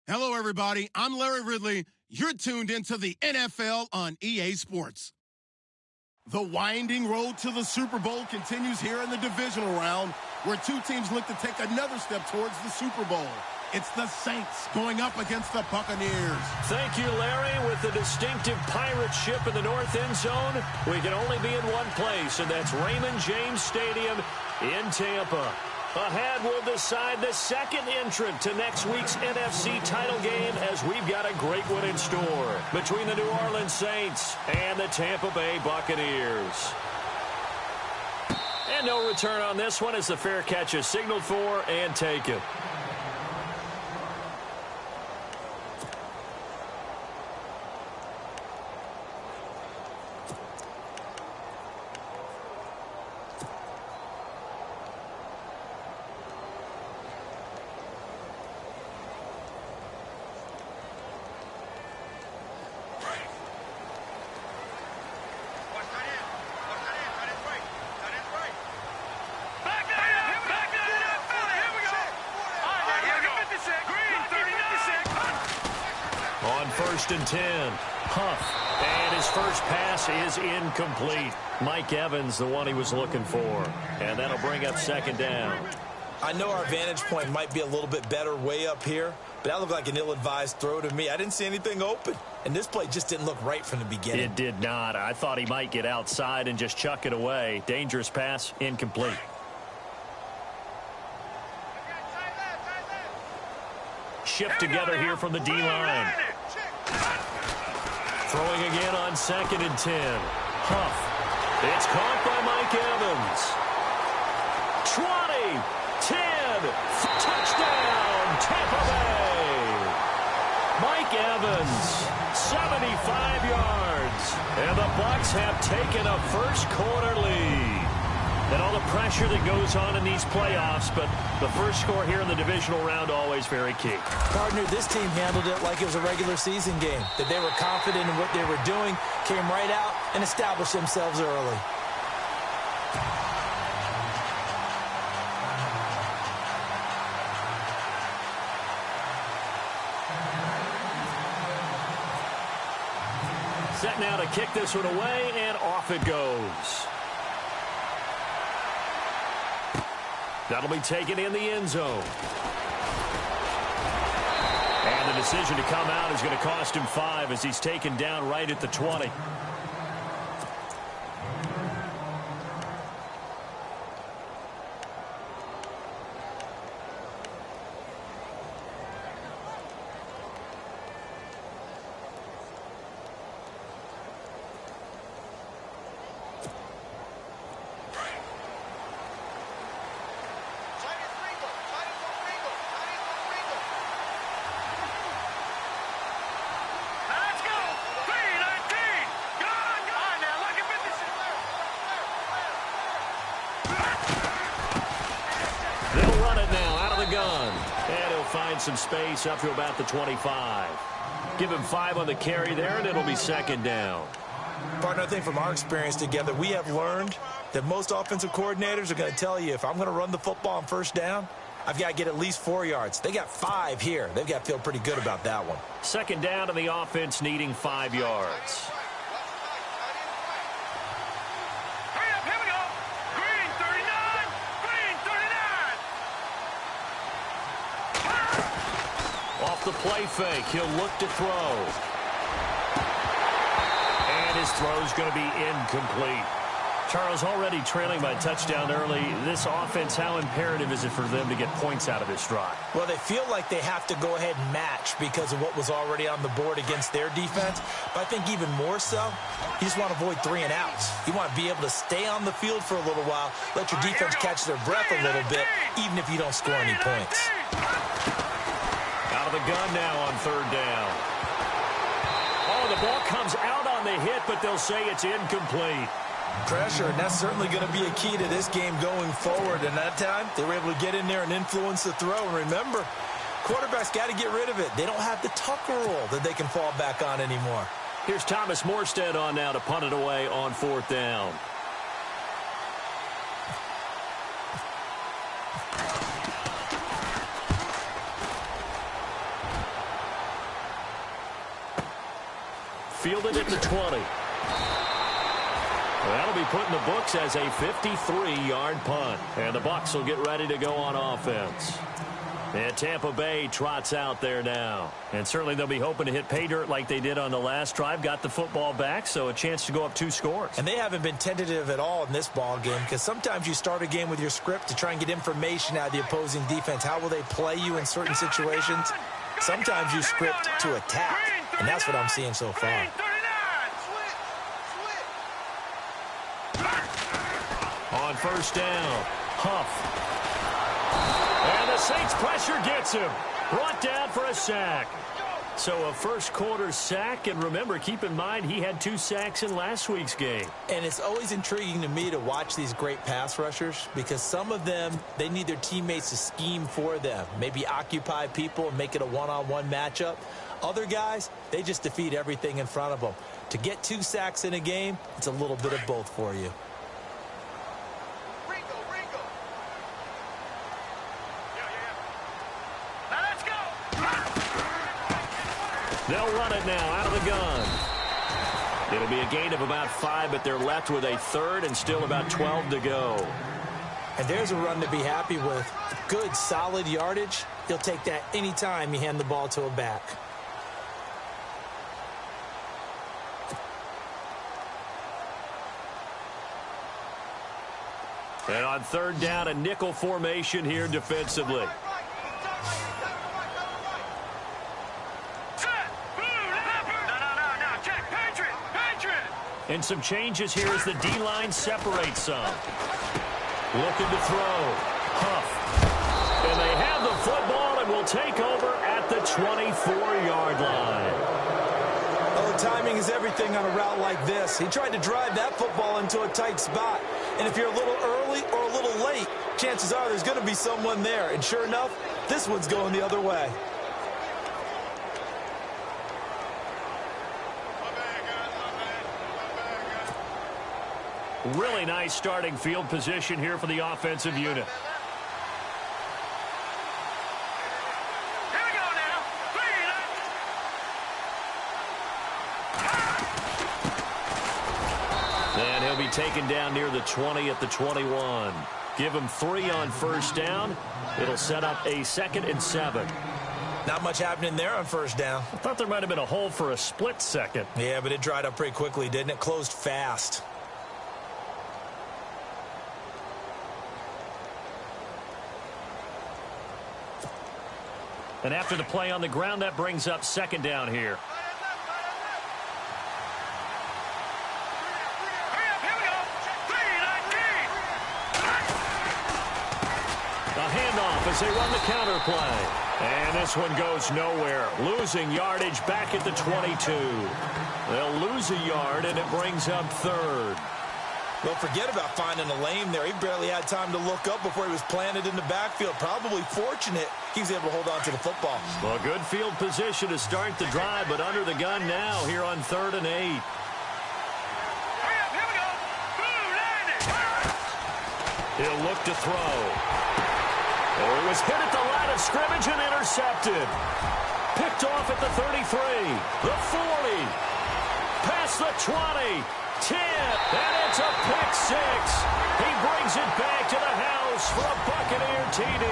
Hello, everybody. I'm Larry Ridley. You're tuned into the NFL on EA Sports. The winding road to the Super Bowl continues here in the divisional round, where two teams look to take another step towards the Super Bowl. It's the Saints going up against the Buccaneers. Thank you, Larry. With the distinctive pirate ship in the north end zone, we can only be in one place, and that's Raymond James Stadium in Tampa. Ahead, we'll decide the second entrant to next week's NFC title game, as we've got a great one in store between the New Orleans Saints and the Tampa Bay Buccaneers. And no return on this one as the fair catch is signaled for and taken. On 1st and 10, Huff, and his first pass is incomplete. Mike Evans, the one he was looking for, and that'll bring up second down. I know our vantage point might be a little bit better way up here, but that looked like an ill-advised throw to me. I didn't see anything open, and this play just didn't look right from the beginning. It did not. I thought he might get outside and just chuck it away. Dangerous pass, incomplete. Shift together here from the D-line. Throwing again on 2nd and 10. Huff. It's caught by Mike Evans. 20, 10, touchdown, Tampa Bay. Mike Evans, 75 yards. And the Bucs have taken a first quarter lead. And all the pressure that goes on in these playoffs, but the first score here in the divisional round always very key. Partner, this team handled it like it was a regular season game, that they were confident in what they were doing, came right out and established themselves early. Set now to kick this one away, and off it goes. That'll be taken in the end zone. And the decision to come out is going to cost him 5 as he's taken down right at the 20. Find some space up to about the 25. Give him 5 on the carry there, and it'll be second down. Partner, I think from our experience together, we have learned that most offensive coordinators are going to tell you, if I'm going to run the football on first down, I've got to get at least 4 yards. They got 5 here. They've got to feel pretty good about that one. Second down to the offense needing 5 yards. Off the play fake, he'll look to throw. And his throw's going to be incomplete. Charles, already trailing by a touchdown early. This offense, how imperative is it for them to get points out of this drive? Well, they feel like they have to go ahead and match because of what was already on the board against their defense. But I think even more so, you just want to avoid 3 and outs. You want to be able to stay on the field for a little while, let your defense catch their breath a little bit, even if you don't score any points. Out of the gun now on 3rd down. Oh, the ball comes out on the hit, but they'll say it's incomplete. Pressure, and that's certainly going to be a key to this game going forward. And that time, they were able to get in there and influence the throw. And remember, quarterbacks got to get rid of it. They don't have the Tucker rule that they can fall back on anymore. Here's Thomas Morstead on now to punt it away on 4th down. fielded at the 20. That'll be put in the books as a 53-yard punt. And the Bucs will get ready to go on offense. And Tampa Bay trots out there now. And certainly they'll be hoping to hit pay dirt like they did on the last drive. Got the football back, so a chance to go up 2 scores. And they haven't been tentative at all in this ball game, because sometimes you start a game with your script to try and get information out of the opposing defense. How will they play you in certain situations? Sometimes you script to attack, and that's what I'm seeing so far. On first down, Huff. And the Saints pressure gets him. Brought down for a sack. So a first-quarter sack, and remember, keep in mind, he had 2 sacks in last week's game. And it's always intriguing to me to watch these great pass rushers, because some of them, they need their teammates to scheme for them, maybe occupy people and make it a one-on-one matchup. Other guys, they just defeat everything in front of them. To get 2 sacks in a game, it's a little bit of both for you. They'll run it now out of the gun. It'll be a gain of about 5, but they're left with a third and still about 12 to go. And there's a run to be happy with. Good, solid yardage. You'll take that anytime you hand the ball to a back. And on third down, a nickel formation here defensively. And some changes here as the D-line separates some. Looking to throw. Huff. And they have the football and will take over at the 24-yard line. Oh, timing is everything on a route like this. He tried to drive that football into a tight spot. And if you're a little early or a little late, chances are there's going to be someone there. And sure enough, this one's going the other way. Really nice starting field position here for the offensive unit. Here we go now. And he'll be taken down near the 20 at the 21. Give him 3 on first down. It'll set up a 2nd and 7. Not much happening there on first down. I thought there might have been a hole for a split second. Yeah, but it dried up pretty quickly, didn't it? Closed fast. And after the play on the ground, that brings up 2nd down here. A handoff as they run the counter play. And this one goes nowhere. Losing yardage back at the 22. They'll lose a yard, and it brings up 3rd. Well, forget about finding a lane there. He barely had time to look up before he was planted in the backfield. Probably fortunate he was able to hold on to the football. Well, good field position to start the drive, but under the gun now here on 3rd and 8. He'll look to throw. Oh, he was hit at the line of scrimmage and intercepted. Picked off at the 33, the 40, past the 20. 10, and it's a pick 6. He brings it back to the house for a Buccaneer TD.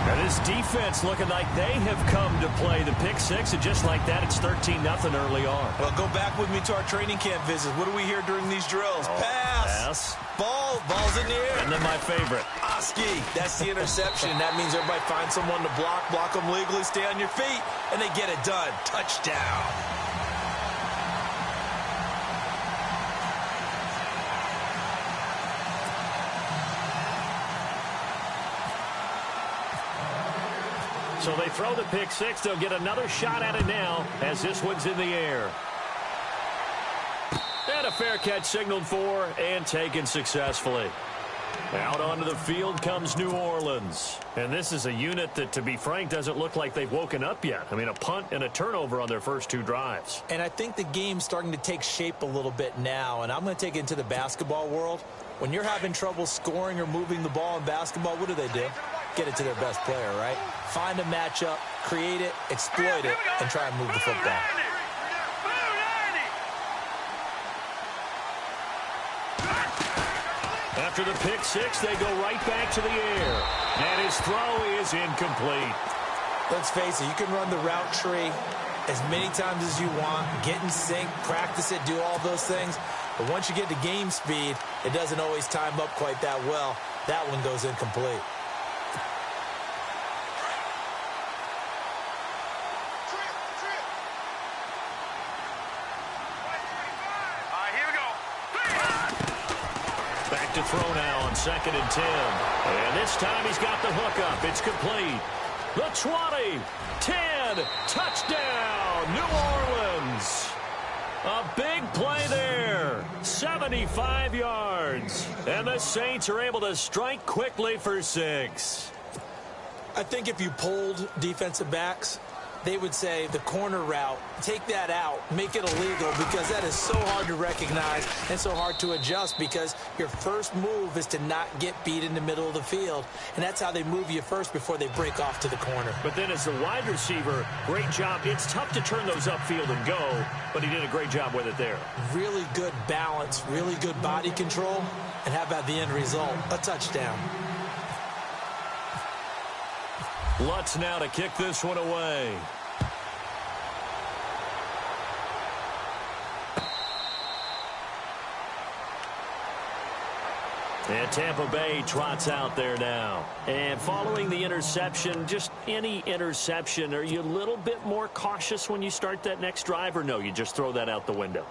And this defense looking like they have come to play the pick 6, and just like that, it's 13-0 early on. Well, go back with me to our training camp visit. What do we hear during these drills? Pass. Ball's in the air. And then my favorite. Oski, that's the interception. That means everybody finds someone to block them legally, stay on your feet, and they get it done. Touchdown. So they throw the pick 6. They'll get another shot at it now as this one's in the air. And a fair catch signaled for and taken successfully. Out onto the field comes New Orleans. And this is a unit that, to be frank, doesn't look like they've woken up yet. I mean, a punt and a turnover on their first 2 drives. And I think the game's starting to take shape a little bit now. And I'm going to take it into the basketball world. When you're having trouble scoring or moving the ball in basketball, what do? get it to their best player, right? Find a matchup, create it, exploit it, and try and move the football. After the pick six, they go right back to the air. And his throw is incomplete. Let's face it, you can run the route tree as many times as you want, get in sync, practice it, do all those things. But once you get to game speed, it doesn't always time up quite that well. That one goes incomplete. Back to throw now on 2nd and 10. And this time he's got the hook up. It's complete. The 20, 10, touchdown, New Orleans. A big play there, 75 yards. And the Saints are able to strike quickly for 6. I think if you polled defensive backs, they would say the corner route, take that out, make it illegal, because that is so hard to recognize and so hard to adjust, because your first move is to not get beat in the middle of the field. And that's how they move you first before they break off to the corner. But then as the wide receiver, great job. It's tough to turn those upfield and go, but he did a great job with it there. Really good balance, really good body control. And how about the end result? A touchdown. Lutz now to kick this one away. And Tampa Bay trots out there now. And following the interception, just any interception, are you a little bit more cautious when you start that next drive, or no, you just throw that out the window?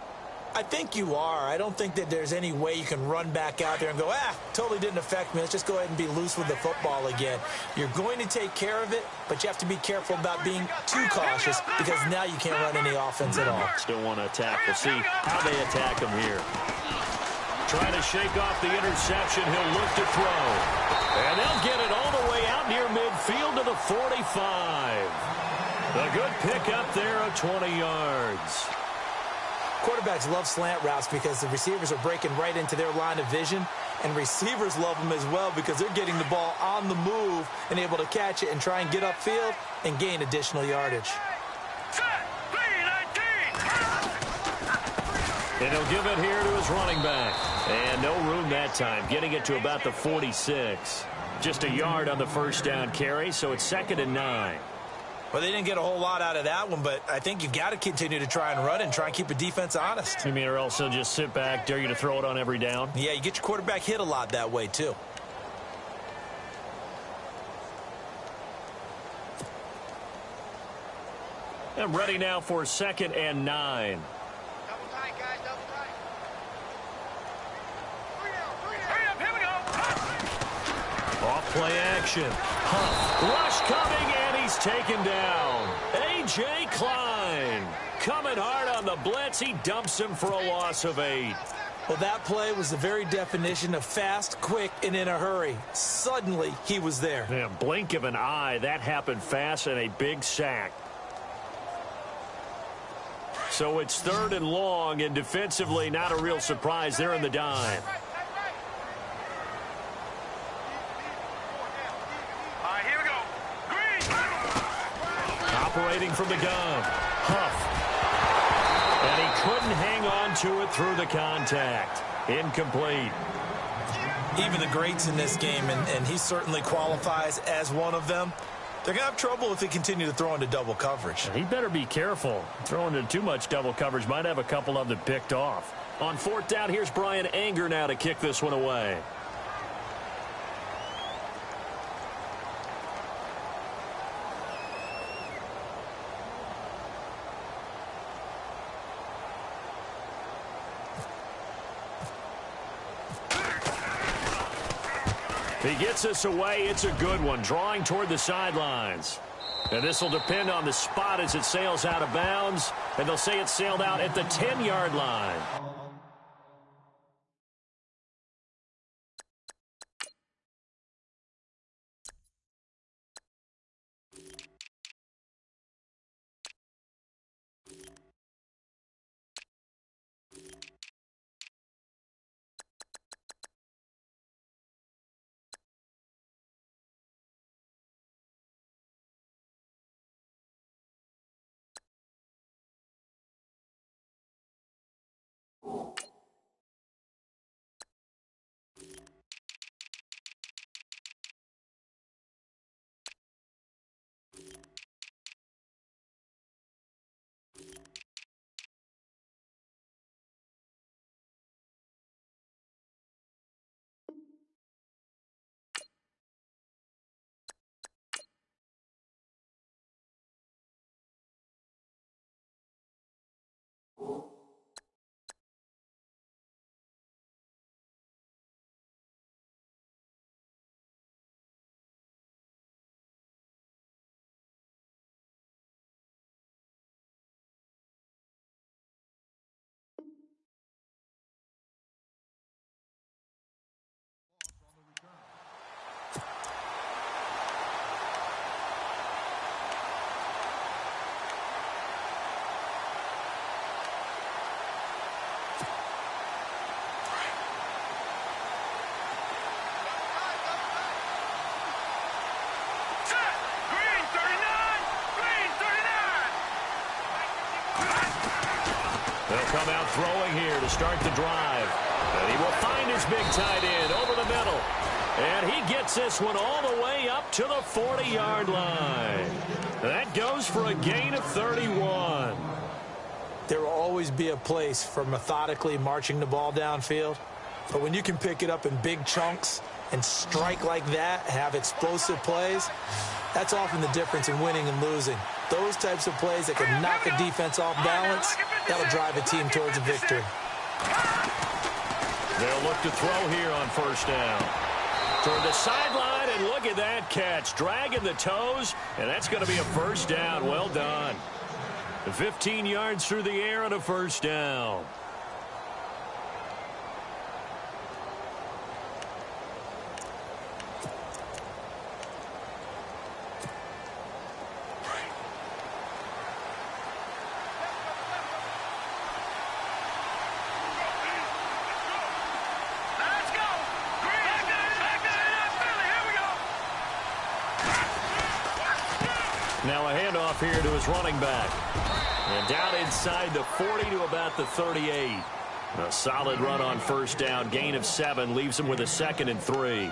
I think you are. I don't think that there's any way you can run back out there and go, totally didn't affect me. Let's just go ahead and be loose with the football again. You're going to take care of it, but you have to be careful about being too cautious, because now you can't run any offense at all. Still want to attack. We'll see how they attack him here. Trying to shake off the interception. He'll look to throw. And they'll get it all the way out near midfield to the 45. A good pick up there of 20 yards. Quarterbacks love slant routes because the receivers are breaking right into their line of vision, and receivers love them as well because they're getting the ball on the move and able to catch it and try and get upfield and gain additional yardage. And he'll give it here to his running back. And no room that time, getting it to about the 46. Just a yard on the first down carry, so it's 2nd and 9. Well, they didn't get a whole lot out of that one, but I think you've got to continue to try and run and try and keep the defense honest. You mean, or else they'll just sit back, dare you to throw it on every down? Yeah, you get your quarterback hit a lot that way, too. And ready now for 2nd and 9. Double tight, guys, double tight. Hurry up, here we go. Off play action. Huff. Rush coming, and he's taken down. A.J. Klein coming hard on the blitz. He dumps him for a loss of 8. Well, that play was the very definition of fast, quick, and in a hurry. Suddenly, he was there. Yeah, blink of an eye. That happened fast, and a big sack. So it's 3rd and long, and defensively, not a real surprise. They're in the dime. Operating from the gun. Huff. And he couldn't hang on to it through the contact. Incomplete. Even the greats in this game, and he certainly qualifies as one of them, they're going to have trouble if they continue to throw into double coverage. He better be careful. Throwing into too much double coverage might have a couple of them picked off. On 4th down, here's Brian Anger now to kick this one away. He gets us away. It's a good one, drawing toward the sidelines. And this will depend on the spot as it sails out of bounds. And they'll say it sailed out at the 10-yard line. They'll come out throwing here to start the drive. And he will find his big tight end over the middle. And he gets this one all the way up to the 40-yard line. That goes for a gain of 31. There will always be a place for methodically marching the ball downfield. But when you can pick it up in big chunks and strike like that, have explosive plays, that's often the difference in winning and losing. Those types of plays that can knock a defense off balance, that'll drive a team towards a victory. They'll look to throw here on first down. Toward the sideline, and look at that catch. Dragging the toes, and that's going to be a first down. Well done. 15 yards through the air on a first down. Now a handoff here to his running back. And down inside the 40 to about the 38. A solid run on first down. Gain of 7 leaves him with a 2nd and 3.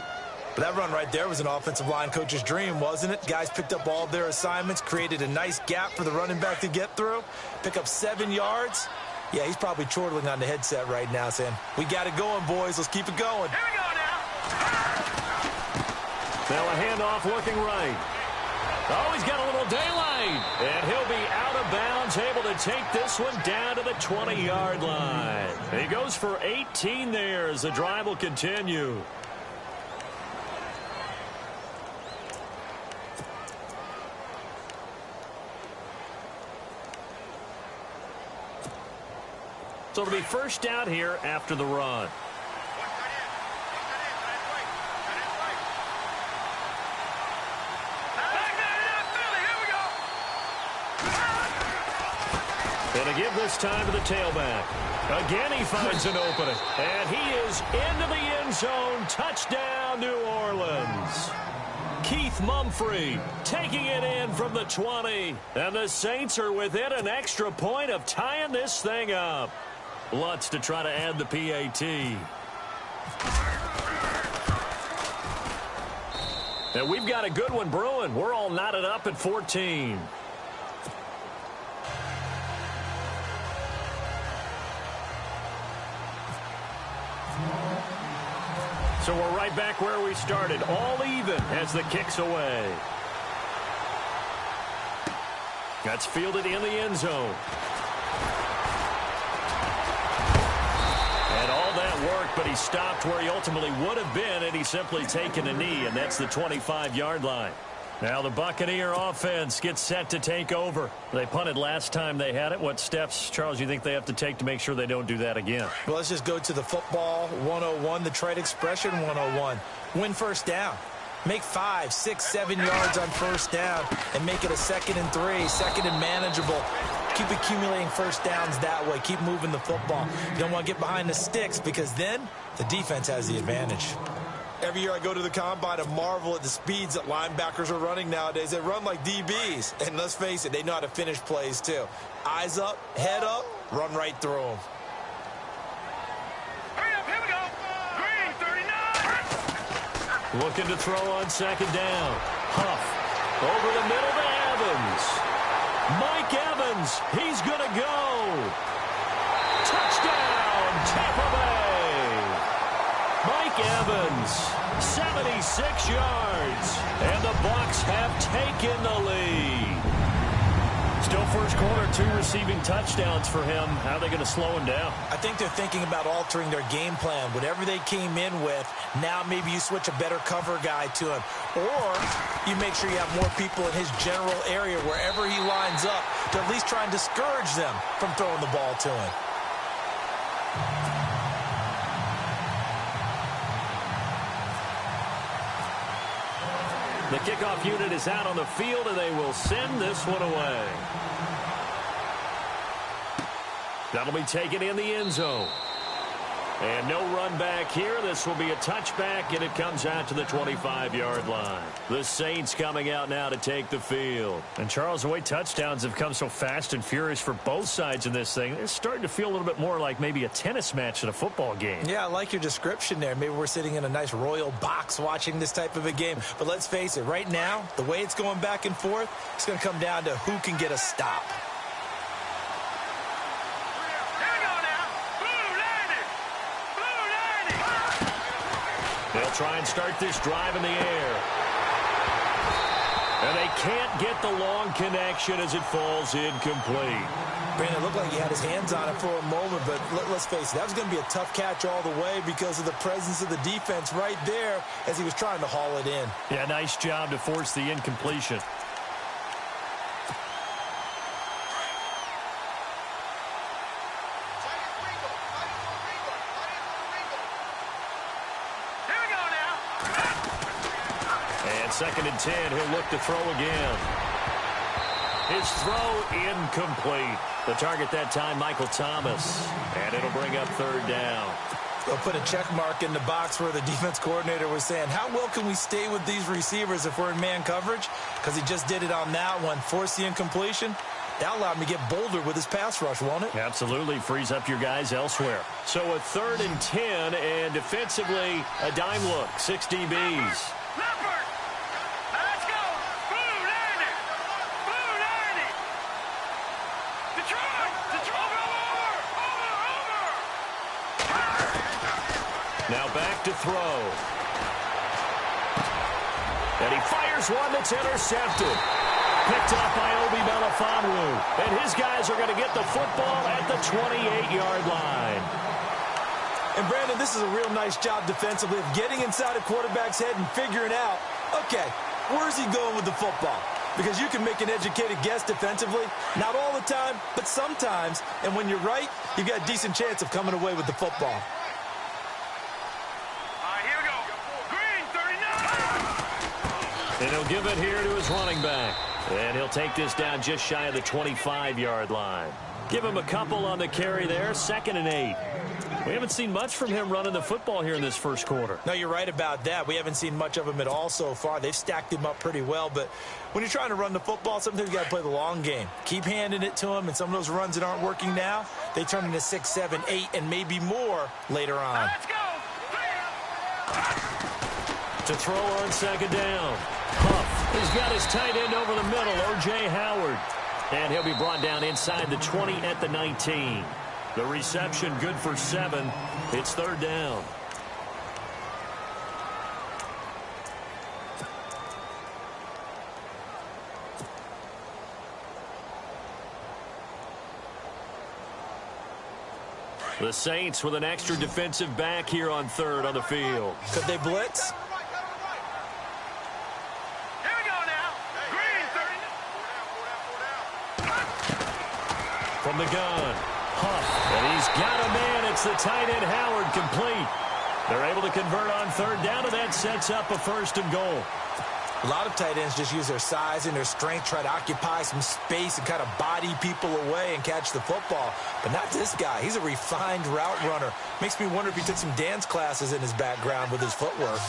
But that run right there was an offensive line coach's dream, wasn't it? Guys picked up all of their assignments, created a nice gap for the running back to get through, pick up 7 yards. Yeah, he's probably chortling on the headset right now saying, we got it going, boys. Let's keep it going. Here we go now. Now a handoff looking right. Oh, he's got a little daylight. And he'll be out of bounds, able to take this one down to the 20-yard line. He goes for 18 there as the drive will continue. So it'll be first down here after the run. And to give this time to the tailback. Again, he finds an opening. And he is into the end zone. Touchdown, New Orleans. Keith Mumphrey taking it in from the 20. And the Saints are within an extra point of tying this thing up. Lutz to try to add the PAT. And we've got a good one brewing. We're all knotted up at 14. So we're right back where we started, all even as the kick's away. That's fielded in the end zone. And all that worked, but he stopped where he ultimately would have been, and he's simply taken a knee, and that's the 25-yard line. Now the Buccaneer offense gets set to take over. They punted last time they had it. What steps, Charles, you think they have to take to make sure they don't do that again? Well, let's just go to the football 101, the trite expression 101. Win first down. Make 5, 6, 7 yards on first down and make it a 2nd and 3, 2nd and manageable. Keep accumulating first downs that way. Keep moving the football. You don't want to get behind the sticks because then the defense has the advantage. Every year I go to the combine and marvel at the speeds that linebackers are running nowadays. They run like DBs. And let's face it, they know how to finish plays too. Eyes up, head up, run right through them. Hurry up, here we go. Green, 39. Looking to throw on second down. Huff over the middle to Evans. Mike Evans, he's going to go. Touchdown, Tampa Bay. Mike Evans, 76 yards, and the Bucs have taken the lead. Still first quarter, 2 receiving touchdowns for him. How are they going to slow him down? I think they're thinking about altering their game plan. Whatever they came in with, now maybe you switch a better cover guy to him. Or you make sure you have more people in his general area wherever he lines up to at least try and discourage them from throwing the ball to him. The kickoff unit is out on the field, and they will send this one away. That'll be taken in the end zone. And no run back here. This will be a touchback, and it comes out to the 25-yard line. The Saints coming out now to take the field. And, Charles, the way touchdowns have come so fast and furious for both sides in this thing, it's starting to feel a little bit more like maybe a tennis match than a football game. Yeah, I like your description there. Maybe we're sitting in a nice royal box watching this type of a game. But let's face it, right now, the way it's going back and forth, it's going to come down to who can get a stop. They'll try and start this drive in the air. And they can't get the long connection as it falls incomplete. Brandon, it looked like he had his hands on it for a moment, but let's face it, that was going to be a tough catch all the way because of the presence of the defense right there as he was trying to haul it in. Yeah, nice job to force the incompletion. Second and 10, he'll look to throw again. His throw incomplete. The target that time, Michael Thomas. And it'll bring up third down. They'll put a check mark in the box where the defense coordinator was saying, how well can we stay with these receivers if we're in man coverage? Because he just did it on that one, forced the incompletion. That allowed him to get bolder with his pass rush, won't it? Absolutely. Frees up your guys elsewhere. So a third and 10, and defensively, a dime look. 6 DBs. Now back to throw. And he fires one that's intercepted. Picked up by Obi Melifonwu. And his guys are going to get the football at the 28-yard line. And, Brandon, this is a real nice job defensively of getting inside a quarterback's head and figuring out, okay, where's he going with the football? Because you can make an educated guess defensively. Not all the time, but sometimes. And when you're right, you've got a decent chance of coming away with the football. And he'll give it here to his running back. And he'll take this down just shy of the 25-yard line. Give him a couple on the carry there. 2nd and 8. We haven't seen much from him running the football here in this first quarter. No, you're right about that. We haven't seen much of him at all so far. They've stacked him up pretty well. But when you're trying to run the football, sometimes you got to play the long game. Keep handing it to him. And some of those runs that aren't working now, they turn into 6, 7, 8, and maybe more later on. Let's go! To throw on 2nd down. Huff. He's got his tight end over the middle, O.J. Howard. And he'll be brought down inside the 20 at the 19. The reception good for 7. It's 3rd down. The Saints with an extra defensive back here on 3rd on the field. Could they blitz? From the gun, Huff, and he's got a man. It's the tight end Howard, complete. They're able to convert on 3rd down, and that sets up a 1st and goal. A lot of tight ends just use their size and their strength, try to occupy some space and kind of body people away and catch the football. But not this guy. He's a refined route runner. Makes me wonder if he took some dance classes in his background with his footwork.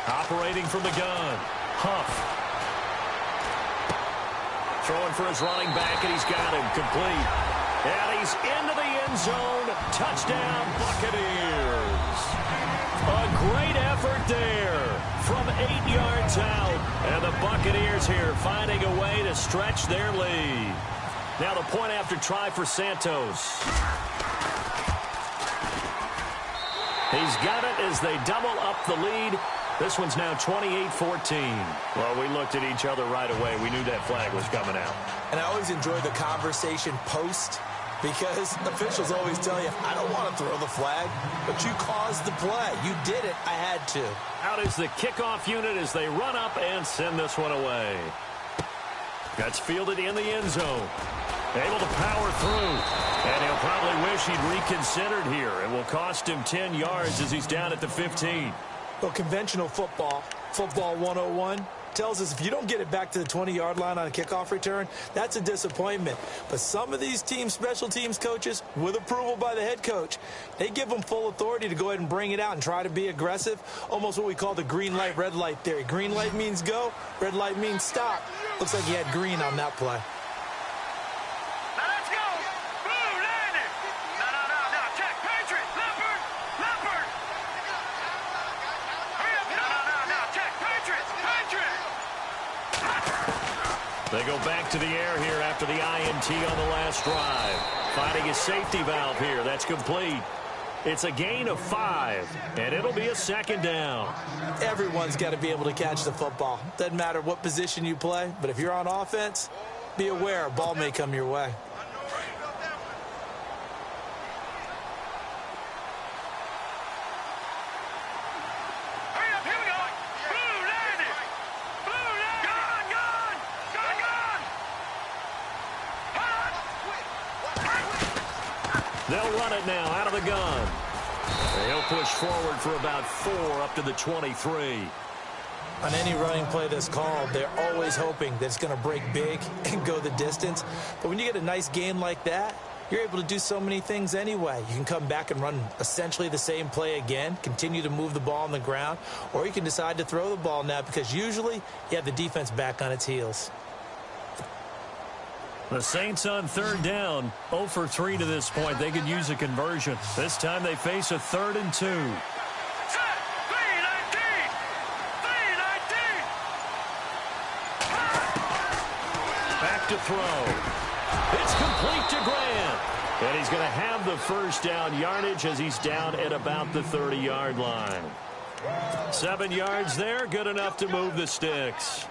Operating from the gun, Huff. Throwing for his running back, and he's got him complete. And he's into the end zone. Touchdown, Buccaneers. A great effort there from 8 yards out. And the Buccaneers here finding a way to stretch their lead. Now the point after try for Santos. He's got it as they double up the lead. This one's now 28-14. Well, we looked at each other right away. We knew that flag was coming out. And I always enjoy the conversation post because officials always tell you, I don't want to throw the flag, but you caused the play. You did it. I had to. Out is the kickoff unit as they run up and send this one away. That's fielded in the end zone. Able to power through. And he'll probably wish he'd reconsidered here. It will cost him 10 yards as he's down at the 15. Well, conventional football, football 101, tells us if you don't get it back to the 20-yard line on a kickoff return, that's a disappointment. But some of these special teams coaches, with approval by the head coach, they give them full authority to go ahead and bring it out and try to be aggressive, almost what we call the green light, red light theory. Green light means go, red light means stop. Looks like he had green on that play. Now let's go. Blue landed. No. Check. Patriot. Leopard. Hurry up. No. Check. Patriot. They go back to the air here after the INT on the last drive. Finding a safety valve here. That's complete. It's a gain of 5, and it'll be a second down. Everyone's got to be able to catch the football. Doesn't matter what position you play, but if you're on offense, be aware a ball may come your way. Hurry up. Here we go. Blue landed. Gone. They'll run it now out of the gun. He'll push forward for about 4 up to the 23. On any running play that's called, they're always hoping that it's going to break big and go the distance. But when you get a nice game like that, you're able to do so many things anyway. You can come back and run essentially the same play again, continue to move the ball on the ground, or you can decide to throw the ball now because usually you have the defense back on its heels. The Saints on third down, 0 for 3 to this point. They could use a conversion. This time they face a 3rd and 2. Set. 319. Back to throw. It's complete to Grant. And he's going to have the first down yardage as he's down at about the 30-yard line. 7 yards there, good enough to move the sticks.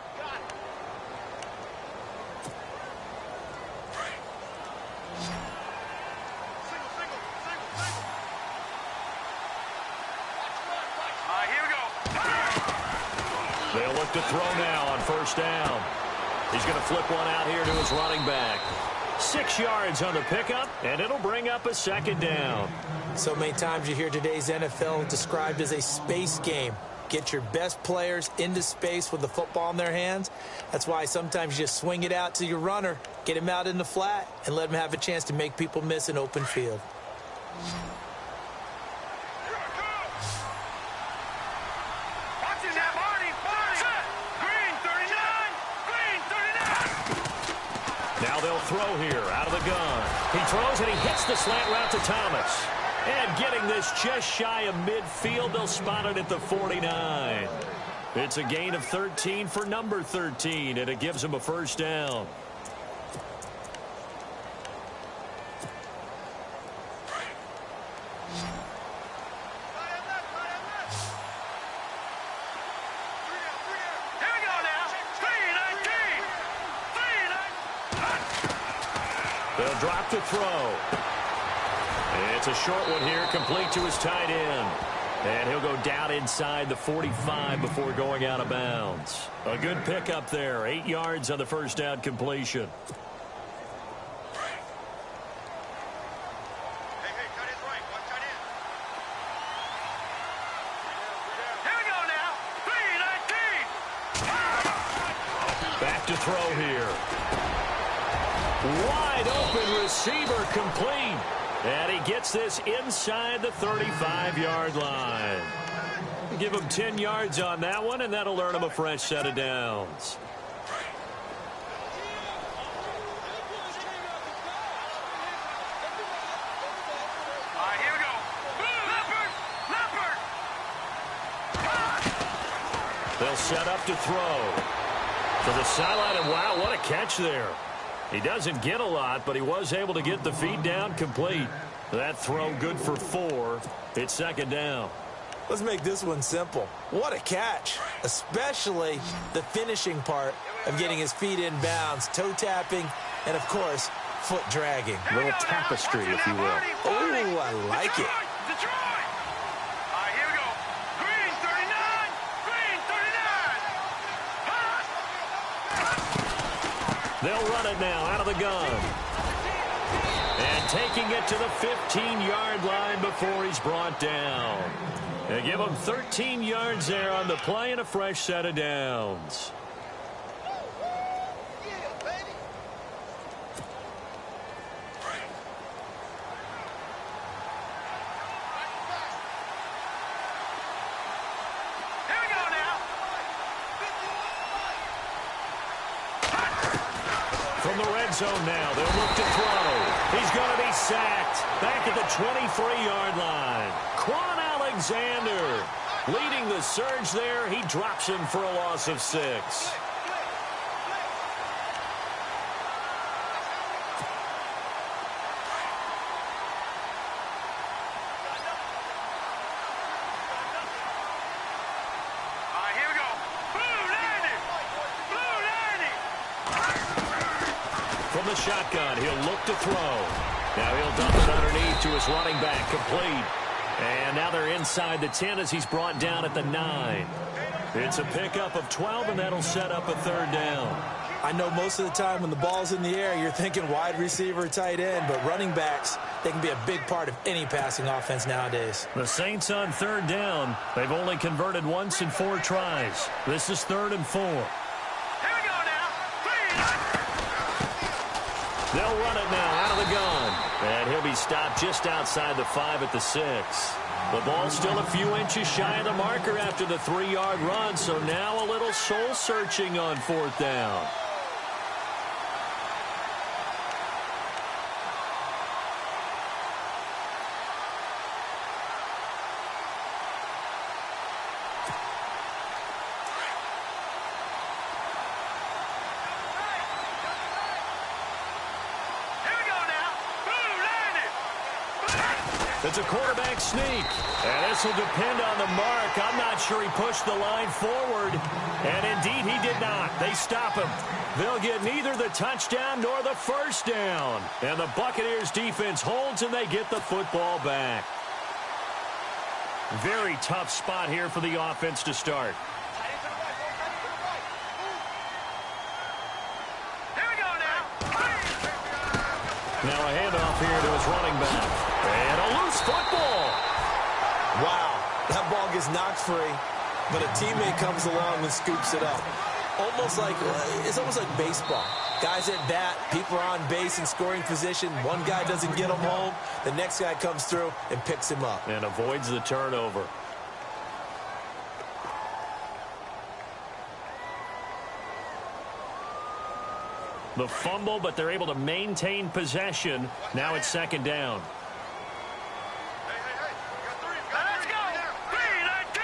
They'll look to throw now on first down. He's going to flip one out here to his running back. 6 yards on the pickup, and it'll bring up a second down. So many times you hear today's NFL described as a space game. Get your best players into space with the football in their hands. That's why sometimes you just swing it out to your runner, get him out in the flat, and let him have a chance to make people miss an open field. Now they'll throw here out of the gun. He throws and he hits the slant route to Thomas. And getting this just shy of midfield, they'll spot it at the 49. It's a gain of 13 for number 13, and it gives him a first down. They'll drop to throw. It's a short one here, complete to his tight end. And he'll go down inside the 45 before going out of bounds. A good pickup there, 8 yards on the first down completion. Back to throw here. Wide open receiver complete. And he gets this inside the 35-yard line. Give him 10 yards on that one, and that'll earn him a fresh set of downs. All right, here we go. Leopard! They'll set up to throw. To the sideline, and wow, what a catch there. He doesn't get a lot, but he was able to get the feed down complete. That throw good for 4. It's second down. Let's make this one simple. What a catch, especially the finishing part of getting his feet in bounds, toe tapping, and, of course, foot dragging. A little tapestry, if you will. Oh, I like it. Detroit! All right, here we go. Green 39. Green 39. They'll run it now out of the gun. And taking it to the 15-yard line before he's brought down. They give him 13 yards there on the play and a fresh set of downs. From the red zone now, they'll look to throw. He's going to be sacked. Back at the 23-yard line. Quan Alexander leading the surge there. He drops him for a loss of 6. From the shotgun, he'll look to throw. Now he'll dump it underneath to his running back, complete. And now they're inside the 10 as he's brought down at the 9. It's a pickup of 12, and that'll set up a 3rd down. I know most of the time when the ball's in the air, you're thinking wide receiver, tight end, but running backs, they can be a big part of any passing offense nowadays. The Saints on 3rd down. They've only converted once in 4 tries. This is 3rd and 4. Here we go now. 3. They'll run it now out of the gun. And he'll be stopped just outside the 5 at the 6. The ball's still a few inches shy of the marker after the 3-yard run, so now a little soul-searching on 4th down. It's a quarterback sneak. And this will depend on the mark. I'm not sure he pushed the line forward. And indeed, he did not. They stop him. They'll get neither the touchdown nor the 1st down. And the Buccaneers defense holds, and they get the football back. Very tough spot here for the offense to start. Now a handoff here to his running back. And a loose football. Wow, that ball gets knocked free, but a teammate comes along and scoops it up. It's almost like baseball. Guys at bat, people are on base in scoring position. One guy doesn't get him home. The next guy comes through and picks him up. And avoids the turnover. The fumble, but they're able to maintain possession. Now it's 2nd down. Let's go. 3-19. All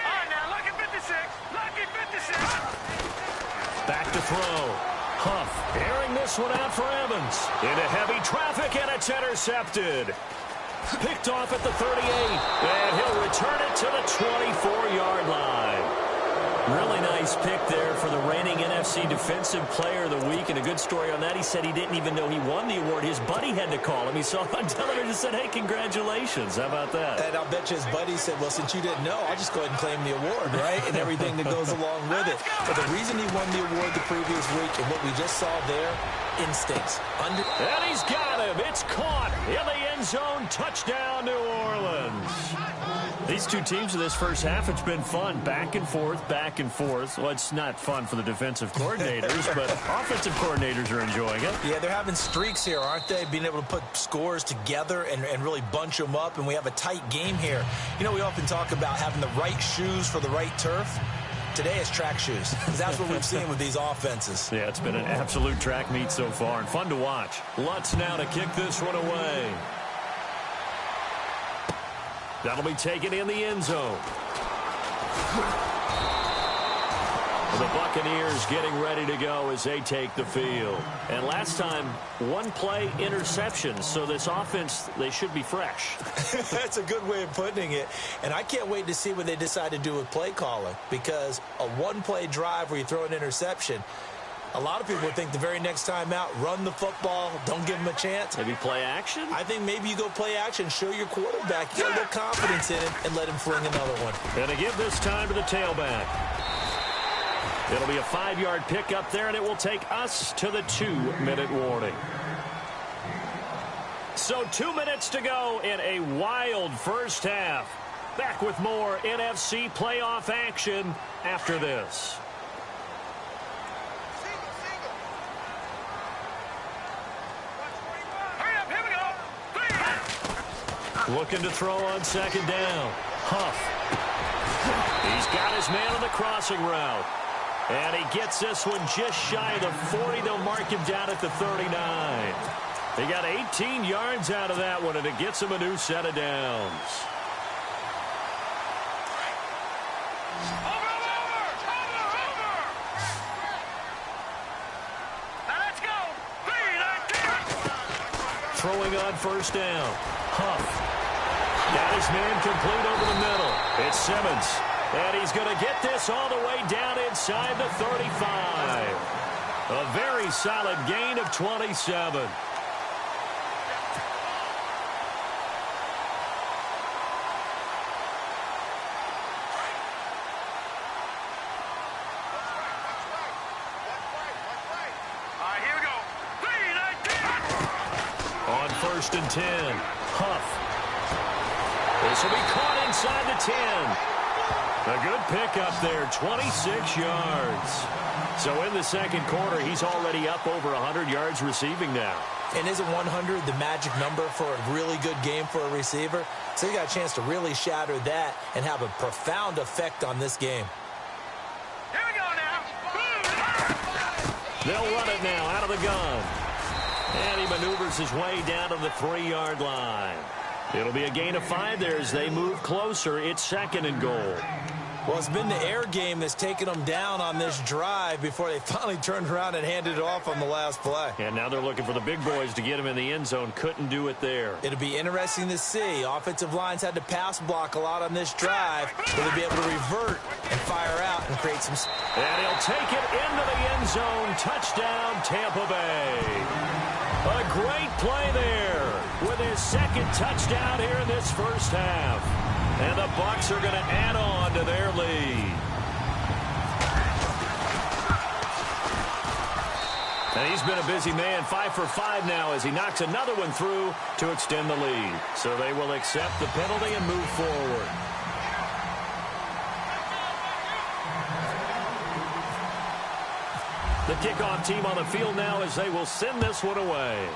right, now, lucky 56. Lucky 56. Back to throw. Huff airing this one out for Evans. Into heavy traffic, and it's intercepted. Picked off at the 38. And he'll return it to the 24-yard line. Really nice pick there for the reigning NFC Defensive Player of the Week. And a good story on that. He said he didn't even know he won the award. His buddy had to call him. He saw on television and said, hey, congratulations. How about that? And I'll bet you his buddy said, well, since you didn't know, I'll just go ahead and claim the award, right? And everything that goes along with it. But the reason he won the award the previous week and what we just saw there, instincts. And he's got him. It's caught in the end zone. Touchdown, New Orleans. These two teams in this first half, it's been fun. Back and forth, back and forth. Well, it's not fun for the defensive coordinators, but offensive coordinators are enjoying it. Yeah, they're having streaks here, aren't they? Being able to put scores together and really bunch them up, and we have a tight game here. You know, we often talk about having the right shoes for the right turf. Today it's track shoes. That's what we've seen with these offenses. Yeah, it's been an absolute track meet so far, and fun to watch. Lutz now to kick this one away. That'll be taken in the end zone. The Buccaneers getting ready to go as they take the field. And last time, 1 play interception. So this offense, they should be fresh. That's a good way of putting it. And I can't wait to see what they decide to do with play calling. Because a 1-play drive where you throw an interception, a lot of people think the very next time out, run the football, don't give them a chance. Maybe play action? I think maybe you go play action, show your quarterback, get a little confidence in him, and let him fling another one. And to give this time to the tailback. It'll be a 5-yard pickup there, and it will take us to the 2-minute warning. So 2 minutes to go in a wild first half. Back with more NFC playoff action after this. Looking to throw on 2nd down. Huff. He's got his man on the crossing route. And he gets this one just shy of the 40. They'll mark him down at the 39. He got 18 yards out of that one, and it gets him a new set of downs. Throwing on first down. Huff. Got his man complete over the middle. It's Simmons. And he's going to get this all the way down inside the 35. A very solid gain of 27. First and 10. Huff. This will be caught inside the 10. A good pickup there, 26 yards. So in the second quarter, he's already up over 100 yards receiving now. And isn't 100 the magic number for a really good game for a receiver? So you got a chance to really shatter that and have a profound effect on this game. Here we go now. They'll run it now out of the gun. And he maneuvers his way down to the 3-yard line. It'll be a gain of 5 there as they move closer. It's second and goal. Well, it's been the air game that's taken them down on this drive before they finally turned around and handed it off on the last play. And now they're looking for the big boys to get him in the end zone. Couldn't do it there. It'll be interesting to see. Offensive lines had to pass block a lot on this drive. Will they be able to revert and fire out and create some... And he'll take it into the end zone. Touchdown, Tampa Bay. A great play there with his second touchdown here in this first half. And the Bucs are going to add on to their lead. And he's been a busy man, 5 for 5 now as he knocks another one through to extend the lead. So they will accept the penalty and move forward. The kickoff team on the field now as they will send this one away.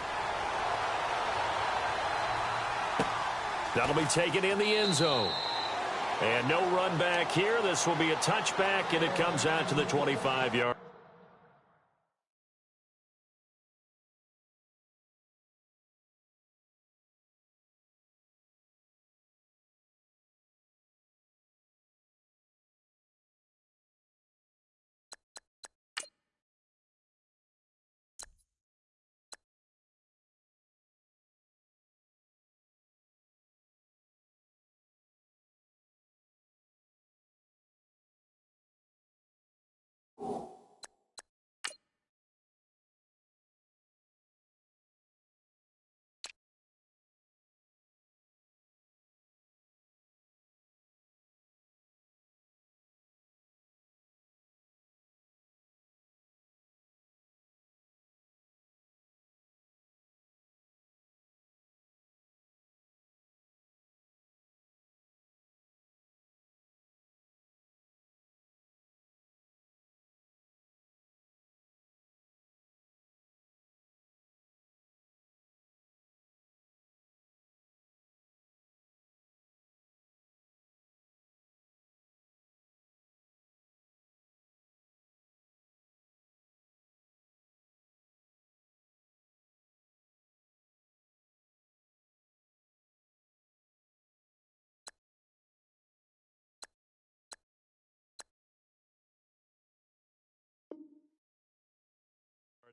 That'll be taken in the end zone. And no run back here. This will be a touchback, and it comes out to the 25-yard.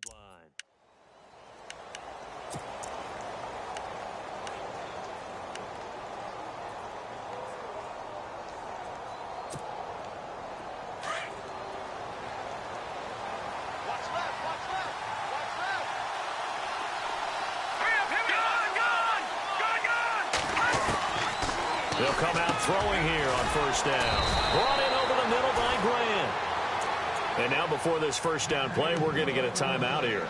Line. They'll come out throwing here on first down. Brought in over the middle by Grant. And now before this first down play, we're going to get a timeout here,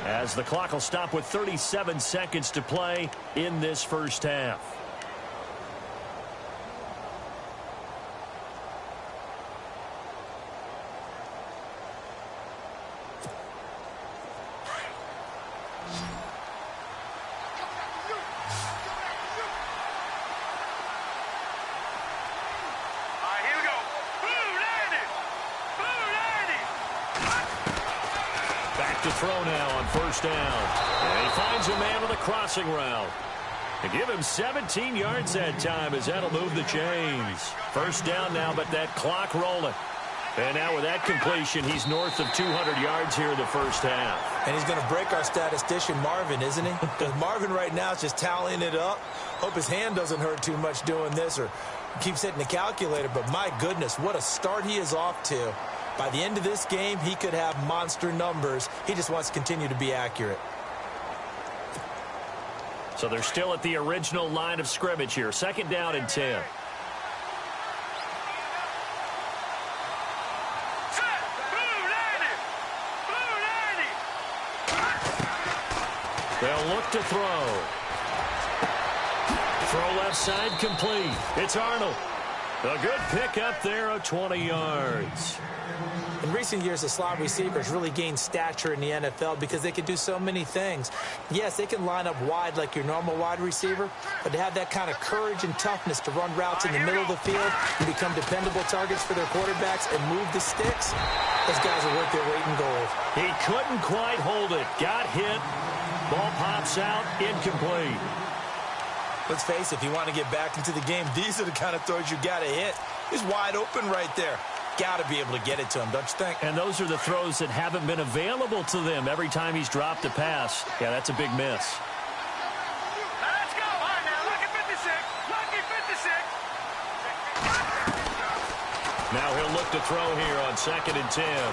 as the clock will stop with 37 seconds to play in this first half. to throw now on first down. And he finds a man on the crossing route. They give him 17 yards that time as that'll move the chains. First down now, but that clock rolling. And now with that completion, he's north of 200 yards here in the first half. And he's going to break our statistician, Marvin, isn't he? Because Marvin right now is just tallying it up. Hope his hand doesn't hurt too much doing this or keeps hitting the calculator. But my goodness, what a start he is off to. By the end of this game, he could have monster numbers. He just wants to continue to be accurate. So they're still at the original line of scrimmage here. Second down and 10. They'll look to throw. Throw left side complete. It's Arnold. A good pickup there of 20 yards. In recent years, the slot receivers really gained stature in the NFL because they can do so many things. Yes, they can line up wide like your normal wide receiver, but to have that kind of courage and toughness to run routes in the middle of the field and become dependable targets for their quarterbacks and move the sticks, those guys are worth their weight in gold. He couldn't quite hold it. Got hit. Ball pops out, incomplete. Let's face it, if you want to get back into the game, these are the kind of throws you got to hit. He's wide open right there. Got to be able to get it to him, don't you think? And those are the throws that haven't been available to them every time he's dropped a pass. Yeah, that's a big miss. Let's go. All right, now, lucky 56. Lucky 56. Now he'll look to throw here on 2nd and 10.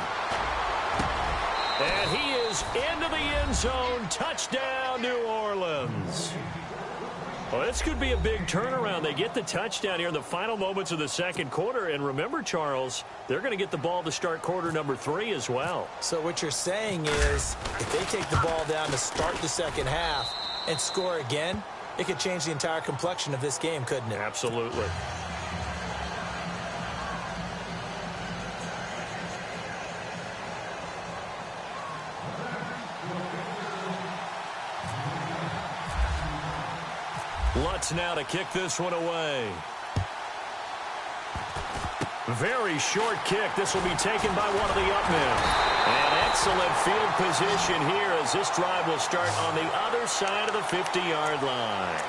And he is into the end zone. Touchdown, New Orleans. Well, this could be a big turnaround. They get the touchdown here in the final moments of the second quarter. And remember, Charles, they're going to get the ball to start quarter number 3 as well. So what you're saying is if they take the ball down to start the second half and score again, it could change the entire complexion of this game, couldn't it? Absolutely. Lutz now to kick this one away. Very short kick. This will be taken by one of the up men. An excellent field position here as this drive will start on the other side of the 50-yard line.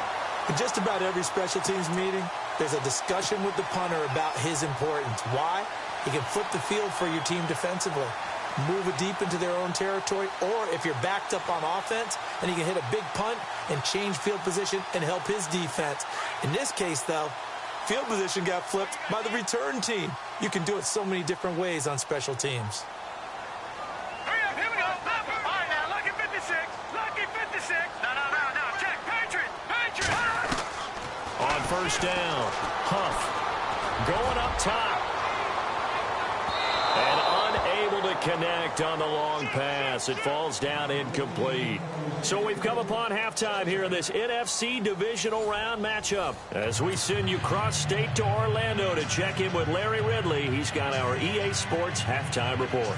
In just about every special teams meeting, there's a discussion with the punter about his importance. Why? He can flip the field for your team defensively, move it deep into their own territory, or if you're backed up on offense, and he can hit a big punt and change field position and help his defense. In this case, though, field position got flipped by the return team. You can do it so many different ways on special teams. Hurry up, here we go. All right, now, lucky 56. Lucky 56. No, check. Patriot. On first down, Huff going up top. And unable to connect on the long pass. It falls down incomplete. So we've come upon halftime here in this NFC divisional round matchup. As we send you cross-state to Orlando to check in with Larry Ridley. He's got our EA Sports halftime report.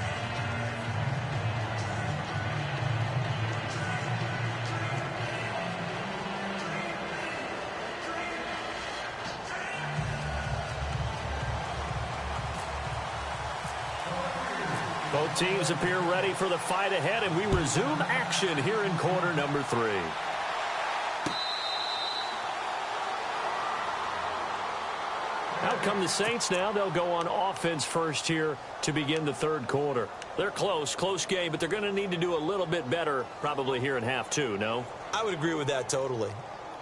Both teams appear ready for the fight ahead, and we resume action here in quarter number 3. Out come the Saints now. They'll go on offense first here to begin the third quarter. They're close game, but they're going to need to do a little bit better probably here in half 2, no? I would agree with that totally.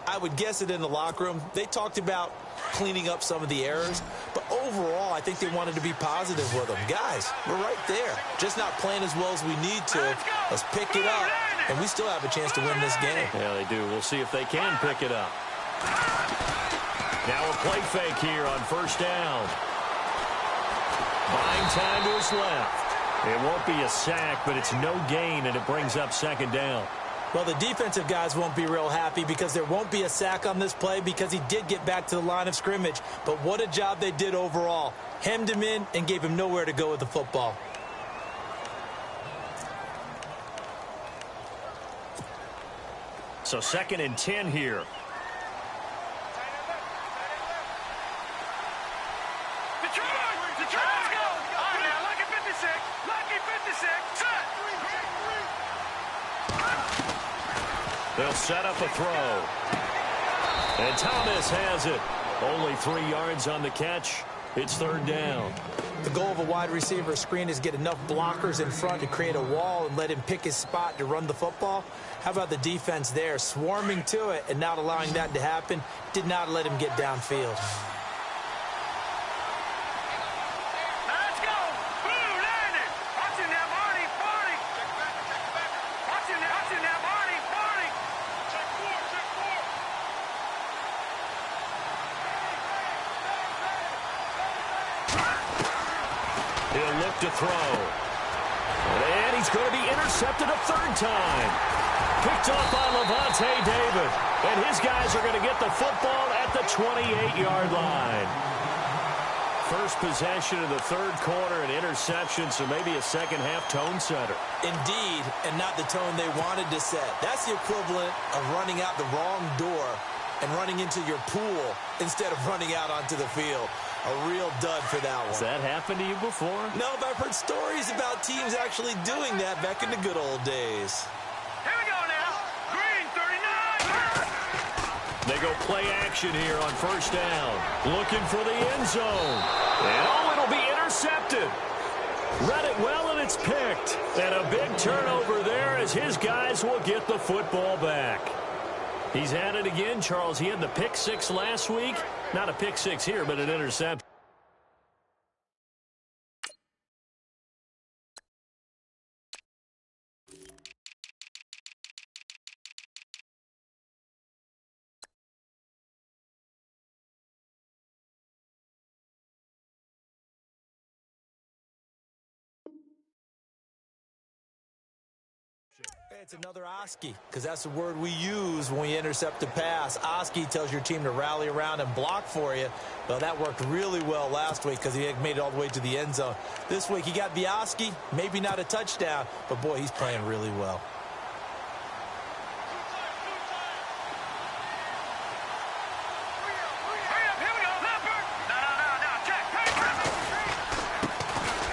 I would guess it in the locker room. They talked about cleaning up some of the errors, but overall, I think they wanted to be positive with them. Guys, we're right there. Just not playing as well as we need to. Let's pick it up, and we still have a chance to win this game. Yeah, they do. We'll see if they can pick it up. Now a play fake here on first down. Buying time to his left. It won't be a sack, but it's no gain, and it brings up second down. Well, the defensive guys won't be real happy because there won't be a sack on this play because he did get back to the line of scrimmage. But what a job they did overall. Hemmed him in and gave him nowhere to go with the football. So 2nd and 10 here. Detroit, let's go. All right, now, lucky 56. Lucky 56. Set. They'll set up a throw. And Thomas has it. Only 3 yards on the catch. It's third down. The goal of a wide receiver screen is get enough blockers in front to create a wall and let him pick his spot to run the football. How about the defense there, swarming to it and not allowing that to happen? Did not let him get downfield. Let's go. Blue landed. Watching that Marty. Watching that Marty. Check four. He'll look to throw. And he's going to be intercepted a third time. Picked off by Levante David. And his guys are going to get the football at the 28-yard line. First possession of the third quarter, an interception, so maybe a second-half tone setter. Indeed, and not the tone they wanted to set. That's the equivalent of running out the wrong door and running into your pool instead of running out onto the field. A real dud for that one. Has that happened to you before? No, but I've heard stories about teams actually doing that back in the good old days. Here we go now. Green 39. They go play action here on first down. Looking for the end zone. And it'll be intercepted. Read it well, and it's picked. And a big turnover there as his guys will get the football back. He's at it again, Charles. He had the pick six last week. Not a pick six here, but an interception. It's another Oski, because that's the word we use when we intercept a pass. Oski tells your team to rally around and block for you. Well, that worked really well last week because he made it all the way to the end zone. This week he got the Oski, maybe not a touchdown, but boy, he's playing really well.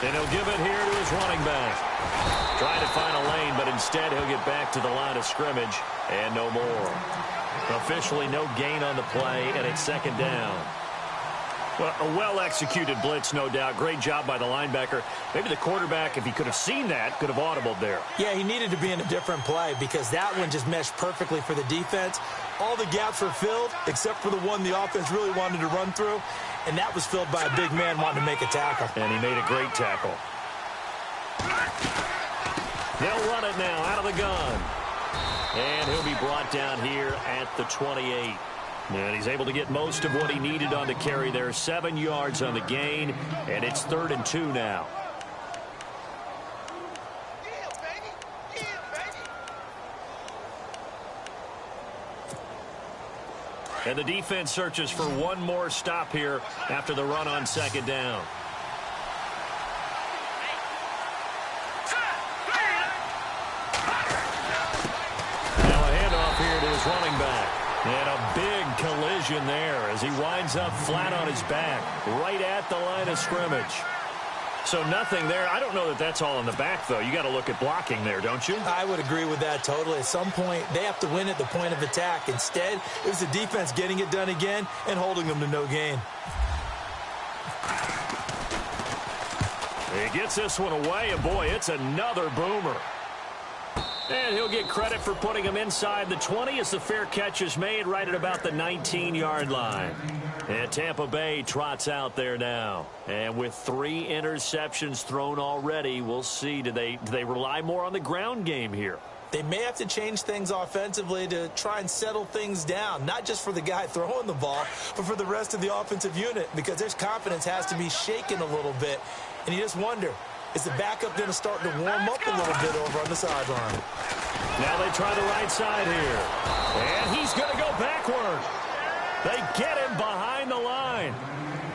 And he'll give it here to his running back. Trying to find a lane, but instead he'll get back to the line of scrimmage and no more. Officially no gain on the play, and it's second down. Well, a well-executed blitz, no doubt. Great job by the linebacker. Maybe the quarterback, if he could have seen that, could have audibled there. Yeah, he needed to be in a different play because that one just meshed perfectly for the defense. All the gaps were filled except for the one the offense really wanted to run through, and that was filled by a big man wanting to make a tackle. And he made a great tackle. They'll run it now out of the gun. And he'll be brought down here at the 28. And he's able to get most of what he needed on the carry there. 7 yards on the gain, and it's 3rd and 2 now. And the defense searches for one more stop here after the run on second down. Now a handoff here to his running back. And a big collision there as he winds up flat on his back, right at the line of scrimmage. So nothing there. I don't know that that's all in the back, though. You got to look at blocking there, don't you? I would agree with that totally. At some point, they have to win at the point of attack. Instead, it was the defense getting it done again and holding them to no gain. He gets this one away, and boy, it's another boomer. And he'll get credit for putting him inside the 20 as the fair catch is made right at about the 19-yard line. And Tampa Bay trots out there now. And with 3 interceptions thrown already, we'll see. Do they rely more on the ground game here? They may have to change things offensively to try and settle things down, not just for the guy throwing the ball, but for the rest of the offensive unit, because their confidence has to be shaken a little bit. And you just wonder, is the backup going to start to warm up a little bit over on the sideline? Now they try the right side here. And he's going to go backward. They get him behind the line.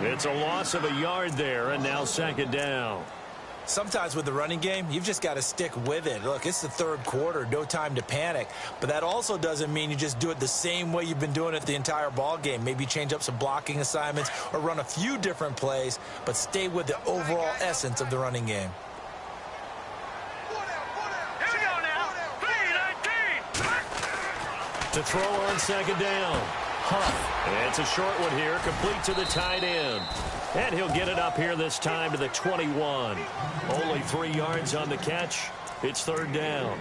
It's a loss of a yard there, and now second down. Sometimes with the running game, you've just got to stick with it. Look, it's the third quarter, no time to panic. But that also doesn't mean you just do it the same way you've been doing it the entire ball game. Maybe change up some blocking assignments or run a few different plays, but stay with the overall essence of the running game. Here we go now. 3-19. To throw on second down. Huff. It's a short one here, complete to the tight end. And he'll get it up here this time to the 21. Only 3 yards on the catch. It's third down.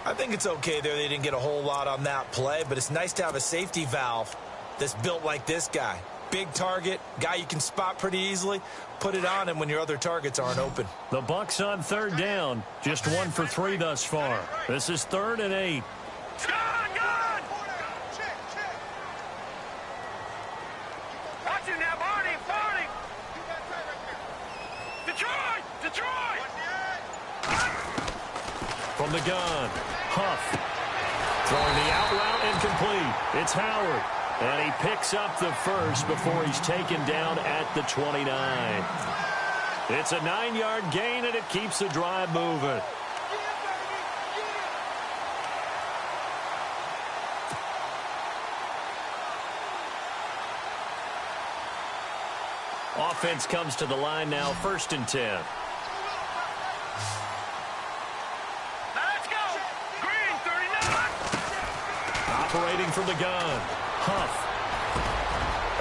I think it's okay there. They didn't get a whole lot on that play, but it's nice to have a safety valve that's built like this guy. Big target, guy you can spot pretty easily. Put it on him when your other targets aren't open. The Bucks on third down. Just 1 for 3 thus far. This is 3rd and 8. Watch him now, Barney. Detroit! From the gun, Huff. Throwing the out route incomplete. It's Howard. And he picks up the first before he's taken down at the 29. It's a 9-yard gain, and it keeps the drive moving. Offense comes to the line now, 1st and 10. Let's go! Green, 39! Operating from the gun, Huff.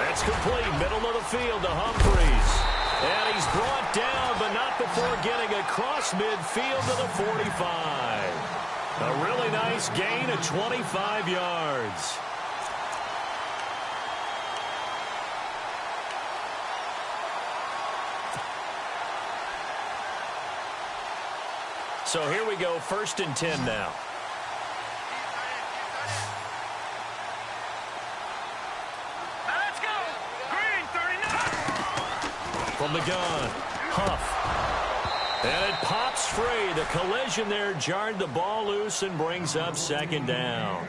That's complete, middle of the field to Humphreys. And he's brought down, but not before getting across midfield to the 45. A really nice gain of 25 yards. So here we go, 1st and 10 now. Let's go! Green, 39! From the gun, Huff. And it pops free. The collision there jarred the ball loose and brings up 2nd down.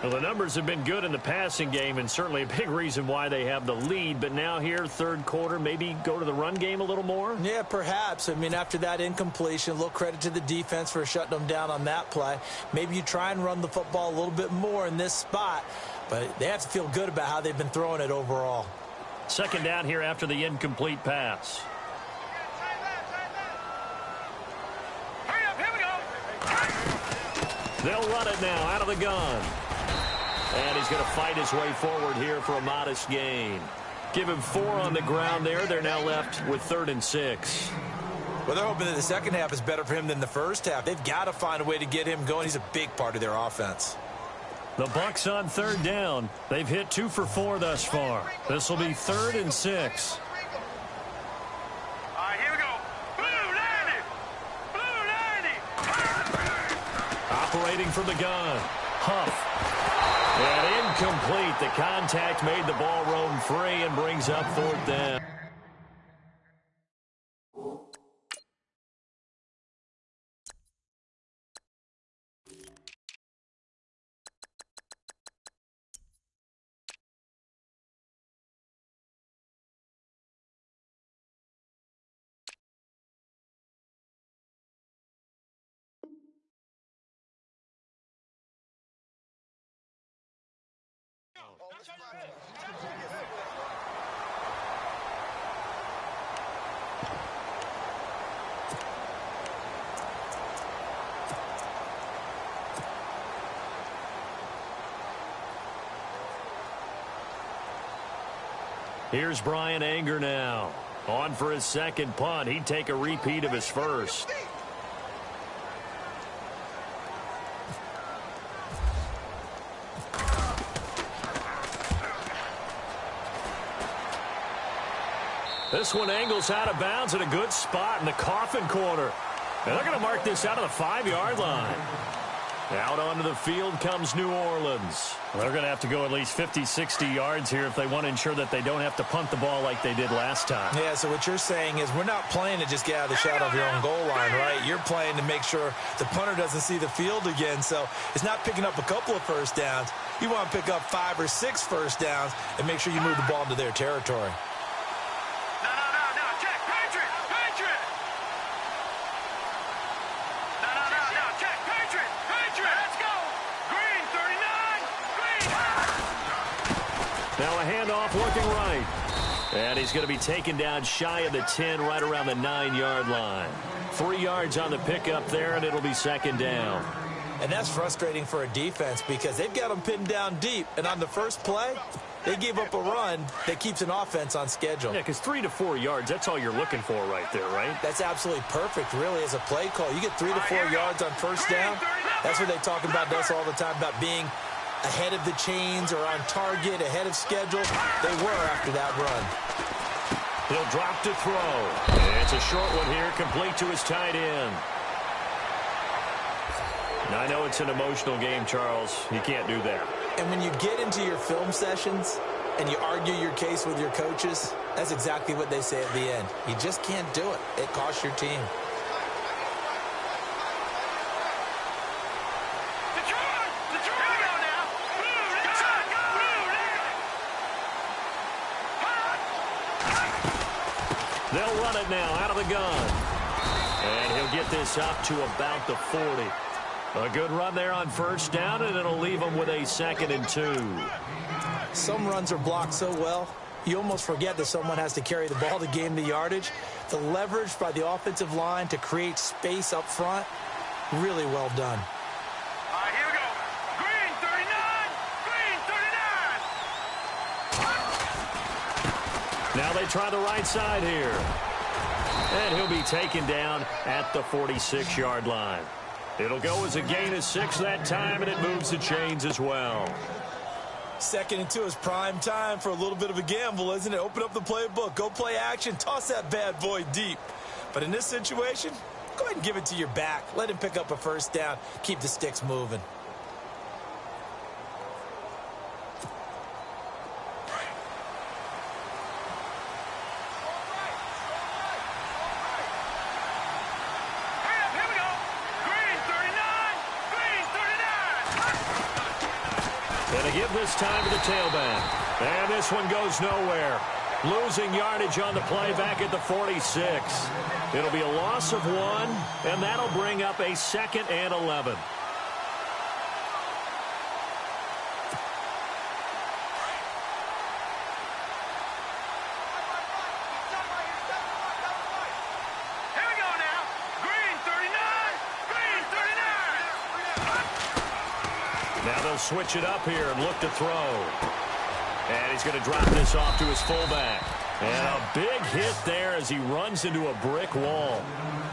Well, the numbers have been good in the passing game, and certainly a big reason why they have the lead. But now here, 3rd quarter, maybe go to the run game a little more? Yeah, perhaps. I mean, after that incompletion, a little credit to the defense for shutting them down on that play. Maybe you try and run the football a little bit more in this spot, but they have to feel good about how they've been throwing it overall. 2nd down here after the incomplete pass. Hurry up, here we go! They'll run it now out of the gun. And he's going to fight his way forward here for a modest gain. Give him 4 on the ground there. They're now left with 3rd and 6. Well, they're hoping that the second half is better for him than the first half. They've got to find a way to get him going. He's a big part of their offense. The Bucks on 3rd down. They've hit 2 for 4 thus far. This will be 3rd and 6. All right, here we go. Blue 90! Operating from the gun, Huff. And incomplete. The contact made the ball roam free and brings up 4th down. Here's Brian Anger now. On for his 2nd punt. He'd take a repeat of his first. This one angles out of bounds at a good spot in the coffin corner. And they're going to mark this out of the 5-yard line. Out onto the field comes New Orleans. They're going to have to go at least 50, 60 yards here if they want to ensure that they don't have to punt the ball like they did last time. Yeah, so what you're saying is we're not playing to just get out of the shadow of your own goal line, right? You're playing to make sure the punter doesn't see the field again. So it's not picking up a couple of first downs. You want to pick up 5 or 6 first downs and make sure you move the ball into their territory. Now a handoff looking right. And he's going to be taken down shy of the 10, right around the 9-yard line. 3 yards on the pickup there, and it'll be 2nd down. And that's frustrating for a defense because they've got them pinned down deep. And on the first play, they gave up a run that keeps an offense on schedule. Yeah, because 3 to 4 yards, that's all you're looking for right there, right? That's absolutely perfect, really, as a play call. You get 3 to 4 yards on first down. That's what they talk about us all the time, about being ahead of the chains or on target, ahead of schedule. They were after that run. He'll drop to throw. And it's a short one here, complete to his tight end. Now, I know it's an emotional game, Charles. You can't do that. And when you get into your film sessions and you argue your case with your coaches, that's exactly what they say at the end. You just can't do it. It costs your team. They'll run it now out of the gun. And he'll get this up to about the 40. A good run there on first down, and it'll leave him with a 2nd and 2. Some runs are blocked so well, you almost forget that someone has to carry the ball to gain the yardage. The leverage by the offensive line to create space up front, really well done. All right, here we go. Green 39. Green 39. Now they try the right side here. And he'll be taken down at the 46-yard line. It'll go as a gain of 6 that time, and it moves the chains as well. 2nd and 2 is prime time for a little bit of a gamble, isn't it? Open up the playbook, go play action, toss that bad boy deep. But in this situation, go ahead and give it to your back. Let him pick up a first down, keep the sticks moving. Give this time to the tailback. And this one goes nowhere. Losing yardage on the play back at the 46. It'll be a loss of 1, and that'll bring up a 2nd and 11. Now they'll switch it up here and look to throw. And he's going to drop this off to his fullback. And a big hit there as he runs into a brick wall.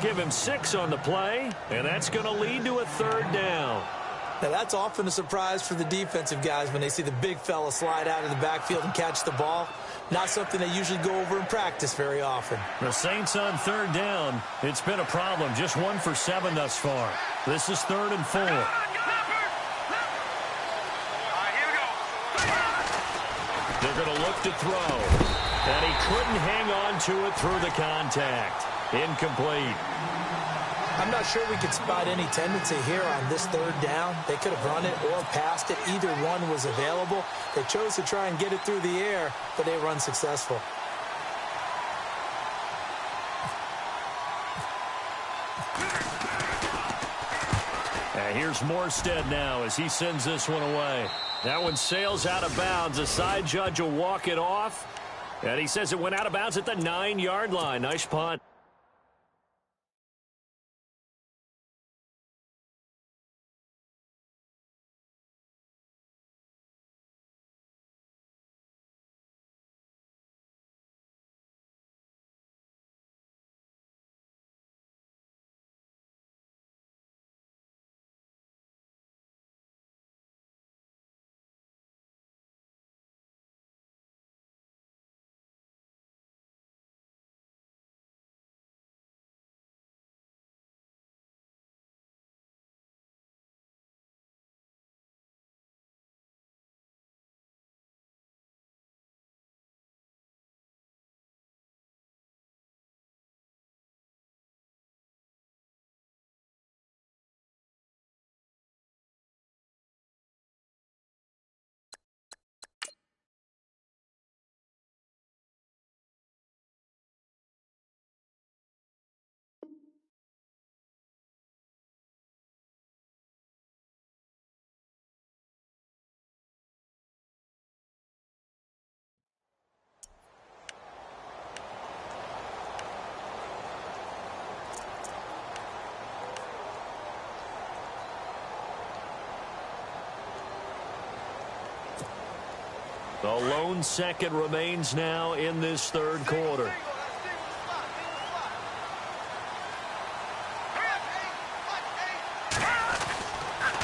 Give him 6 on the play, and that's going to lead to a 3rd down. Now, that's often a surprise for the defensive guys when they see the big fella slide out of the backfield and catch the ball. Not something they usually go over in practice very often. The Saints on 3rd down. It's been a problem. Just 1 for 7 thus far. This is 3rd and 4. They're going to look to throw. And he couldn't hang on to it through the contact. Incomplete. I'm not sure we could spot any tendency here on this 3rd down. They could have run it or passed it. Either one was available. They chose to try and get it through the air, but they were unsuccessful. And here's Morstead now as he sends this one away. That one sails out of bounds. The side judge will walk it off. And he says it went out of bounds at the 9-yard line. Nice punt. The lone second remains now in this third quarter.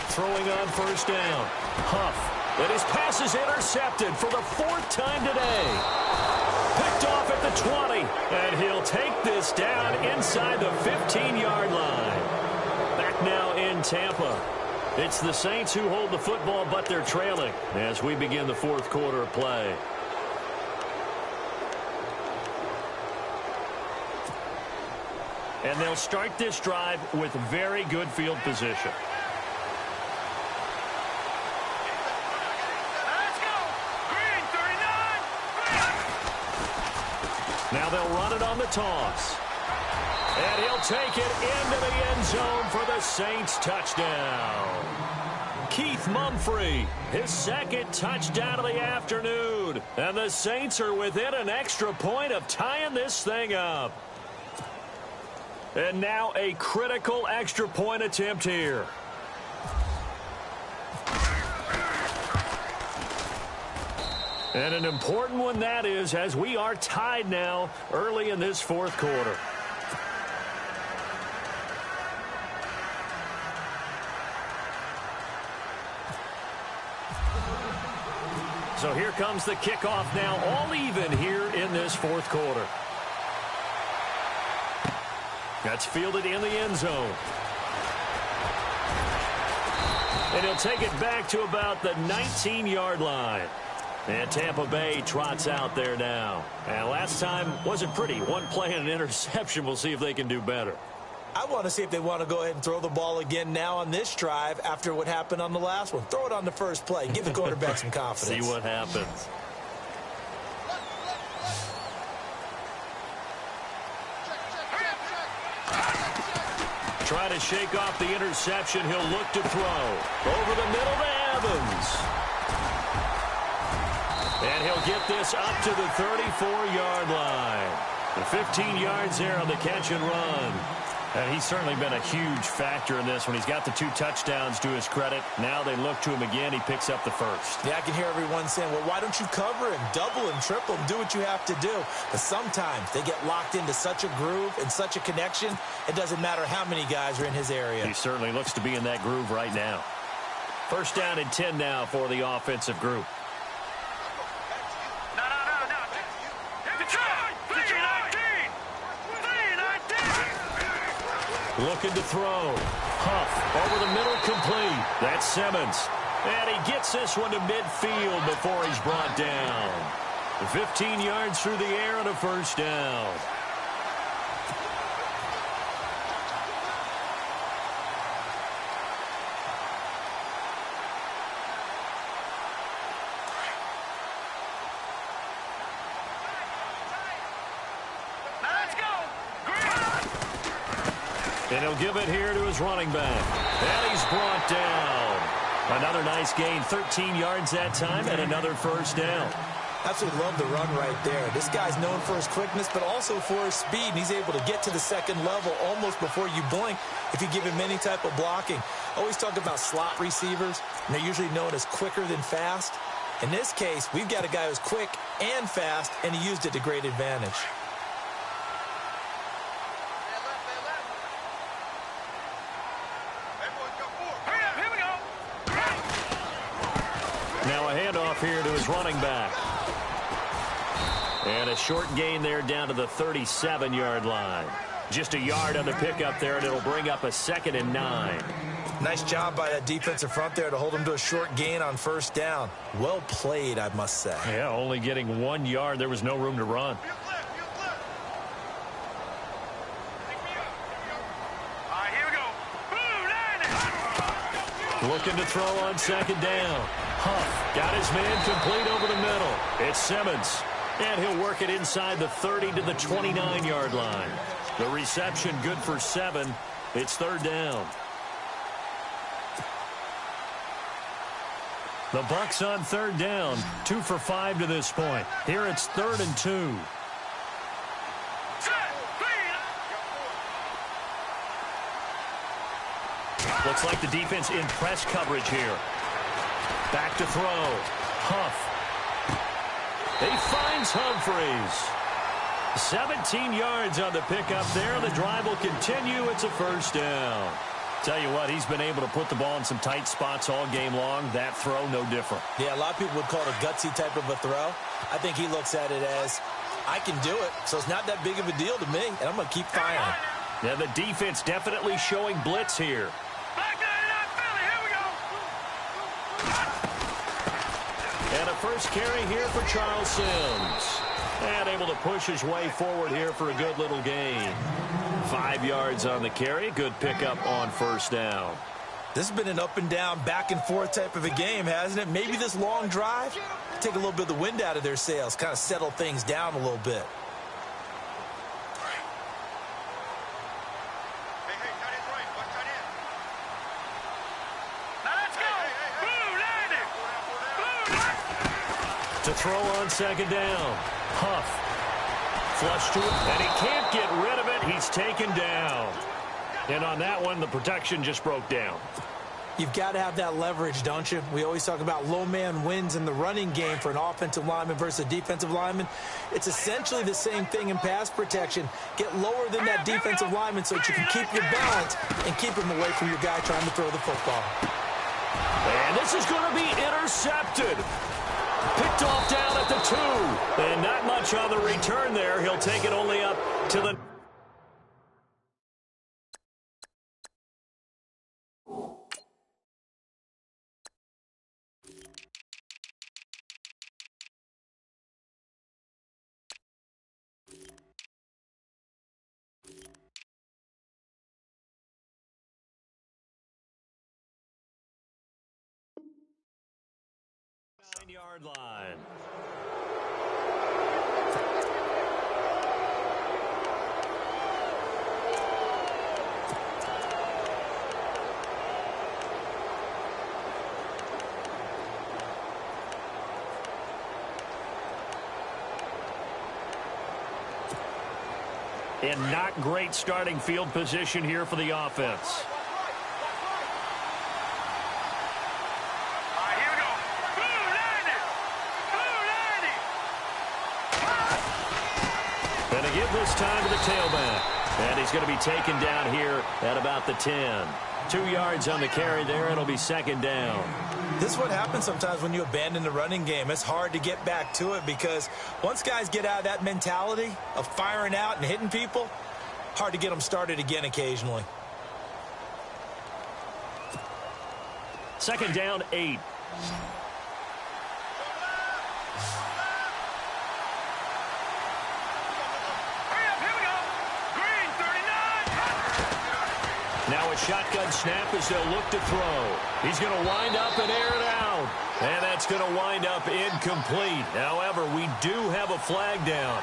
Throwing on first down. Huff. And his pass is intercepted for the fourth time today. Picked off at the 20. And he'll take this down inside the 15-yard line. Back now in Tampa. It's the Saints who hold the football, but they're trailing as we begin the fourth quarter of play. And they'll start this drive with very good field position. Now they'll run it on the toss. And he'll take it into the end zone for the Saints touchdown. Keith Mumphrey, his second touchdown of the afternoon. And the Saints are within an extra point of tying this thing up. And now a critical extra point attempt here. And an important one that is, as we are tied now early in this fourth quarter. So here comes the kickoff now, all even here in this fourth quarter. That's fielded in the end zone. And he'll take it back to about the 19-yard line. And Tampa Bay trots out there now. And last time wasn't pretty. One play and an interception. We'll see if they can do better. I want to see if they want to go ahead and throw the ball again now on this drive after what happened on the last one. Throw it on the first play. Give the quarterback some confidence. See what happens. Try to shake off the interception. He'll look to throw. Over the middle to Evans. And he'll get this up to the 34-yard line. The 15 yards there on the catch and run. And he's certainly been a huge factor in this when he's got the 2 touchdowns to his credit. Now they look to him again. He picks up the first. Yeah, I can hear everyone saying, well, why don't you cover him, double him, triple him, do what you have to do. But sometimes they get locked into such a groove and such a connection, it doesn't matter how many guys are in his area. He certainly looks to be in that groove right now. First down and 10 now for the offensive group. Looking to throw. Huff over the middle, complete. That's Simmons. And he gets this one to midfield before he's brought down. 15 yards through the air and a first down. And he'll give it here to his running back. And he's brought down. Another nice gain, 13 yards that time, and another first down. Absolutely love the run right there. This guy's known for his quickness, but also for his speed. And he's able to get to the second level almost before you blink if you give him any type of blocking. Always talk about slot receivers, and they're usually known as quicker than fast. In this case, we've got a guy who's quick and fast, and he used it to great advantage. Now a handoff here to his running back. And a short gain there down to the 37-yard line. Just a yard on the pickup there, and it'll bring up a 2nd and 9. Nice job by that defensive front there to hold him to a short gain on first down. Well played, I must say. Yeah, only getting 1 yard. There was no room to run. Looking to throw on second down. Huff got his man complete over the middle. It's Simmons. And he'll work it inside the 30 to the 29-yard line. The reception good for 7. It's third down. The Bucs on third down. 2 for 5 to this point. Here it's 3rd and 2. Looks like the defense in press coverage here. Back to throw. Huff. He finds Humphries. 17 yards on the pickup there. The drive will continue. It's a first down. Tell you what, he's been able to put the ball in some tight spots all game long. That throw, no different. Yeah, a lot of people would call it a gutsy type of a throw. I think he looks at it as, I can do it, so it's not that big of a deal to me, and I'm going to keep firing. Yeah, the defense definitely showing blitz here. And a first carry here for Charles Sims. And able to push his way forward here for a good little gain. 5 yards on the carry. Good pickup on first down. This has been an up and down, back and forth type of a game, hasn't it? Maybe this long drive, take a little bit of the wind out of their sails, kind of settle things down a little bit. To throw on second down. Huff. Flush to it, and he can't get rid of it. He's taken down. And on that one, the protection just broke down. You've got to have that leverage, don't you? We always talk about low man wins in the running game for an offensive lineman versus a defensive lineman. It's essentially the same thing in pass protection. Get lower than that defensive lineman so that you can keep your balance and keep him away from your guy trying to throw the football. And this is going to be intercepted. Picked off down at the 2. And not much on the return there. He'll take it only up to the... yard line. And not great starting field position here for the offense. And to give this time to the tailback. And he's going to be taken down here at about the 10. 2 yards on the carry there. It'll be second down. This is what happens sometimes when you abandon the running game. It's hard to get back to it because once guys get out of that mentality of firing out and hitting people, hard to get them started again occasionally. Second down, 8. Now a shotgun snap as they'll look to throw. He's going to wind up and air it out. And that's going to wind up incomplete. However, we do have a flag down.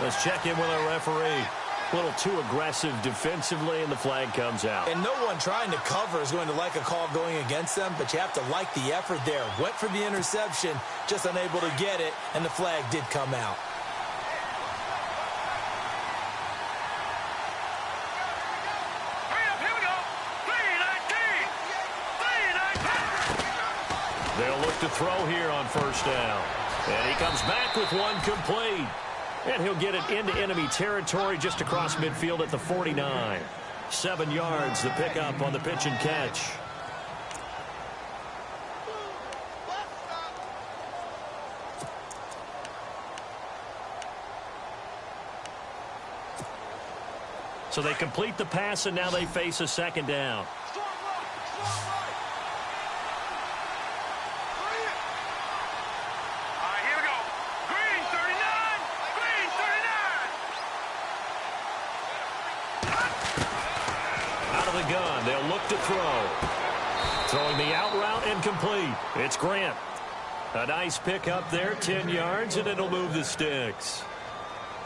Let's check in with our referee. A little too aggressive defensively, and the flag comes out. And no one trying to cover is going to like a call going against them, but you have to like the effort there. Went for the interception, just unable to get it, and the flag did come out. They'll look to throw here on first down. And he comes back with one complete. And he'll get it into enemy territory just across midfield at the 49. 7 yards, the pickup on the pitch and catch. So they complete the pass, and now they face a second down. Gun. They'll look to throw. Throwing the out route incomplete. It's Grant. A nice pickup there, 10 yards, and it'll move the sticks.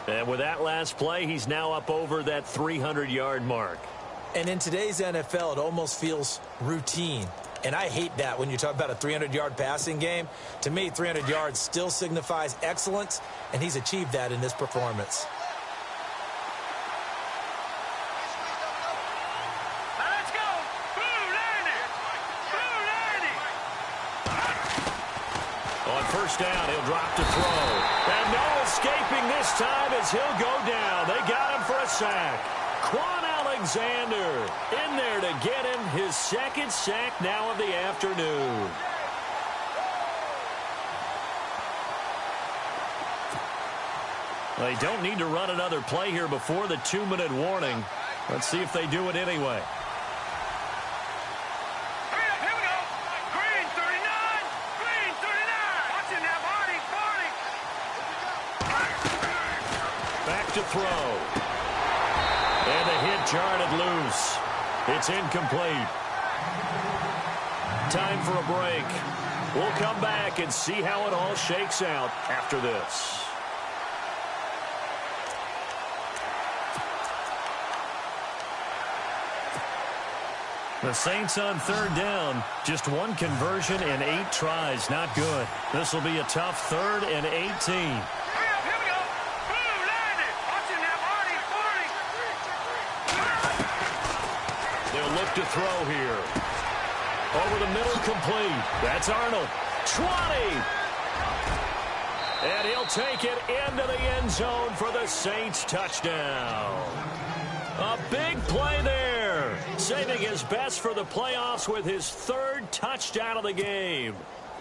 And with that last play, he's now up over that 300-yard mark. And in today's NFL, it almost feels routine. And I hate that when you talk about a 300-yard passing game. To me, 300 yards still signifies excellence, and he's achieved that in this performance. first down. He'll drop to throw. And no escaping this time as he'll go down. They got him for a sack. Quan Alexander in there to get him his second sack now of the afternoon. They don't need to run another play here before the 2-minute warning. Let's see if they do it anyway. Here we go. Green 39. Green 39. Watching that body. Back to throw. And the hit jarred it loose. It's incomplete. Time for a break. We'll come back and see how it all shakes out after this. The Saints on third down. Just one conversion in 8 tries. Not good. This will be a tough 3rd and 18. Here we go. Boom, landed. Watching that body. 40. They'll look to throw here. Over the middle, complete. That's Arnold. 20. And he'll take it into the end zone for the Saints touchdown. A big play there. Saving his best for the playoffs with his 3rd touchdown of the game.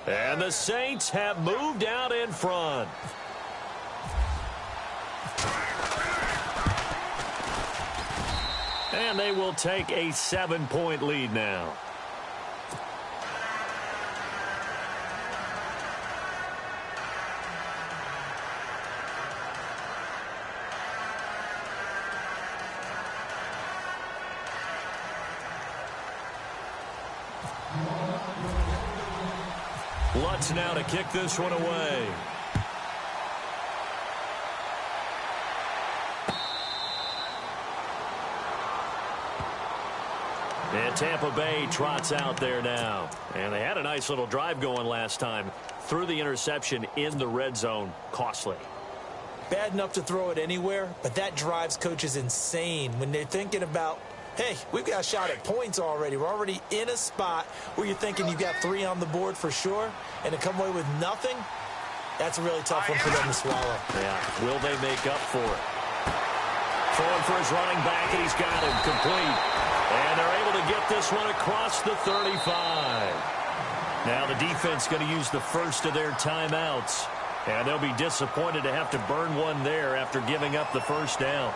And the Saints have moved out in front. And they will take a 7-point lead now. Lutz now to kick this one away. And Tampa Bay trots out there now. And they had a nice little drive going last time. Threw the interception in the red zone. Costly. Bad enough to throw it anywhere, but that drives coaches insane when they're thinking about, hey, we've got a shot at points already. We're already in a spot where you're thinking you've got 3 on the board for sure, and to come away with nothing, that's a really tough one for them to swallow. Yeah, will they make up for it? Throwing for his running back, and he's got him complete. And they're able to get this one across the 35. Now the defense going to use the first of their timeouts. And they'll be disappointed to have to burn one there after giving up the first down.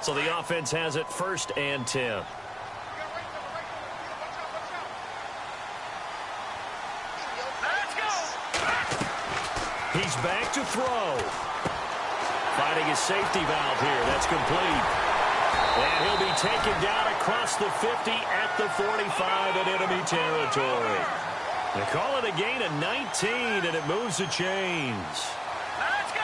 So the offense has it 1st and 10. Let's go. He's back to throw. Finding his safety valve here. That's complete. And he'll be taken down across the 50 at the 45 in enemy territory. They call it a gain of 19, and it moves the chains. Let's go.